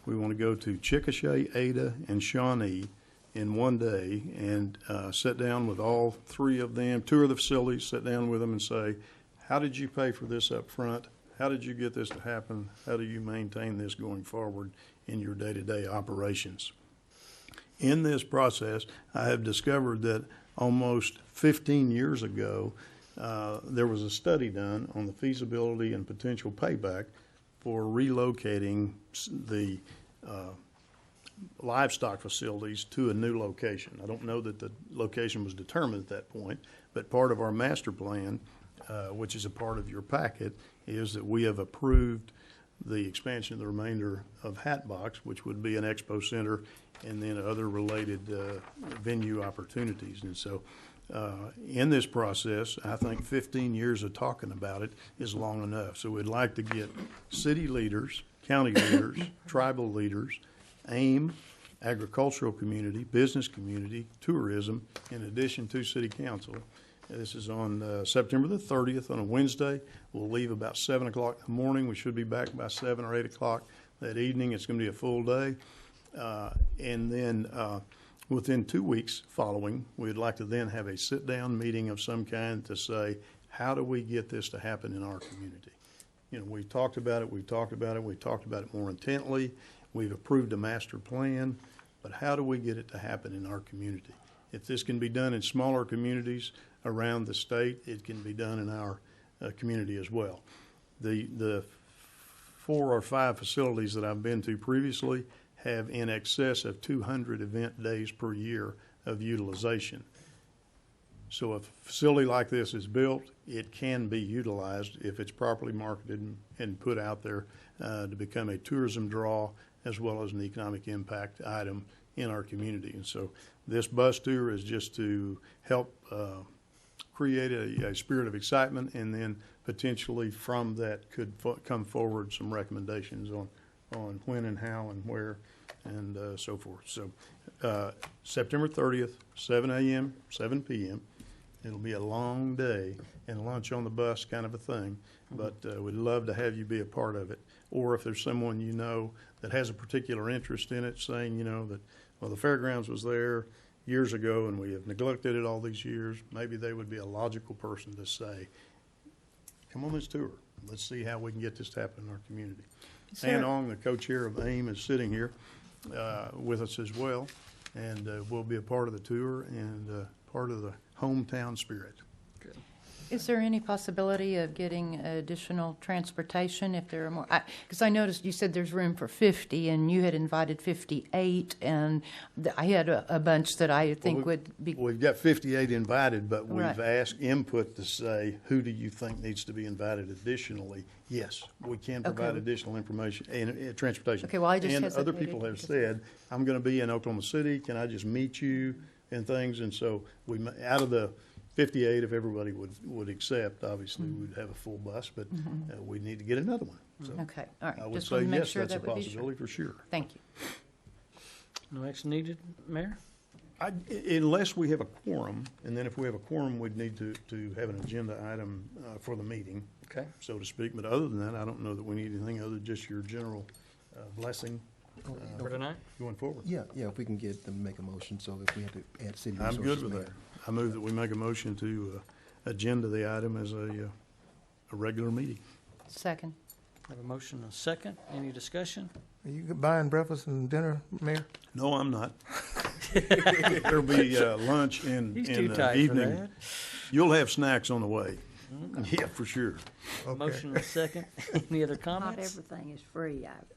S2: We want to go to Chickasha, Ada, and Shawnee in one day and sit down with all 3 of them, tour the facilities, sit down with them and say, how did you pay for this up front? How did you get this to happen? How do you maintain this going forward in your day-to-day operations? In this process, I have discovered that almost 15 years ago, there was a study done on the feasibility and potential payback for relocating the livestock facilities to a new location. I don't know that the location was determined at that point, but part of our master plan, which is a part of your packet, is that we have approved the expansion of the remainder of Hatbox, which would be an expo center, and then other related venue opportunities. And so in this process, I think 15 years of talking about it is long enough. So we'd like to get city leaders, county leaders, tribal leaders, AIM, agricultural community, business community, tourism, in addition to city council. This is on September the 30th on a Wednesday. We'll leave about 7 o'clock in the morning. We should be back by 7 or 8 o'clock that evening. It's going to be a full day. And then within 2 weeks following, we'd like to then have a sit-down meeting of some kind to say, how do we get this to happen in our community? You know, we've talked about it, we've talked about it more intently. We've approved a master plan, but how do we get it to happen in our community? If this can be done in smaller communities around the state, it can be done in our community as well. The 4 or 5 facilities that I've been to previously have in excess of 200 event days per year of utilization. So if a facility like this is built, it can be utilized if it's properly marketed and put out there to become a tourism draw as well as an economic impact item in our community. And so this bus tour is just to help create a spirit of excitement, and then potentially from that could come forward some recommendations on when and how and where and so forth. So September 30th, 7 a.m., 7 p.m. It'll be a long day and lunch on the bus kind of a thing, but we'd love to have you be a part of it. Or if there's someone you know that has a particular interest in it, saying, you know, that, well, the fairgrounds was there years ago and we have neglected it all these years, maybe they would be a logical person to say, come on this tour. Let's see how we can get this to happen in our community. Ann Ong, the co-chair of AIM, is sitting here with us as well, and will be a part of the tour and part of the hometown spirit.
S3: Good.
S6: Is there any possibility of getting additional transportation if there are more? Because I noticed you said there's room for 50, and you had invited 58, and I had a bunch that I think would be.
S2: We've got 58 invited, but we've
S6: Right.
S2: asked input to say, who do you think needs to be invited additionally? Yes, we can provide
S6: Okay.
S2: additional information and transportation.
S6: Okay, well, I just
S2: And other
S6: hesitated
S2: people have
S6: because-
S2: said, I'm going to be in Oklahoma City, can I just meet you and things? And so out of the 58, if everybody would accept, obviously, we'd have a full bus, but we need to get another one. So
S6: Okay, all right.
S2: I would
S6: Just
S2: say,
S6: wanted to make
S2: yes,
S6: sure
S2: that's a
S6: that would be sure.
S2: possibility for sure.
S6: Thank you.
S3: No action needed, Mayor?
S2: Unless we have a quorum, and then if we have a quorum, we'd need to have an agenda item for the meeting,
S3: Okay.
S2: so to speak. But other than that, I don't know that we need anything other than just your general blessing
S3: For tonight?
S2: going forward.
S10: Yeah, if we can get them, make a motion, so if we have to add city
S2: I'm
S10: resources.
S2: good with
S10: Mayor.
S2: that. I move that we make a motion to agenda the item as a regular meeting.
S6: Second.
S3: Have a motion and a second. Any discussion?
S14: Are you buying breakfast and dinner, Mayor?
S2: No, I'm not. There'll be lunch in
S3: He's too
S2: the
S3: tight for
S2: evening.
S3: that.
S2: You'll have snacks on the way. Yeah, for sure.
S14: Okay.
S3: Motion and a second. Any other
S12: Not
S3: comments?
S12: everything is free, I've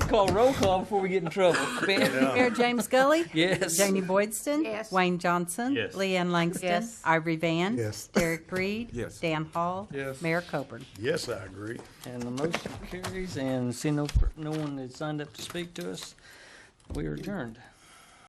S3: Call roll call before we get in trouble. Ben?
S5: Mayor James Gully?
S3: Yes.
S5: Janie Boydston?
S12: Yes.
S5: Wayne Johnson?
S13: Yes.
S5: Leanne Langston?
S6: Yes.
S5: Ivory Van?
S14: Yes.
S5: Derek Reed?
S1: Yes.
S5: Dan Hall?
S8: Yes.
S5: Mayor Coburn?
S2: Yes, I agree.
S3: And the motion carries, and see no one that signed up to speak to us. We are adjourned.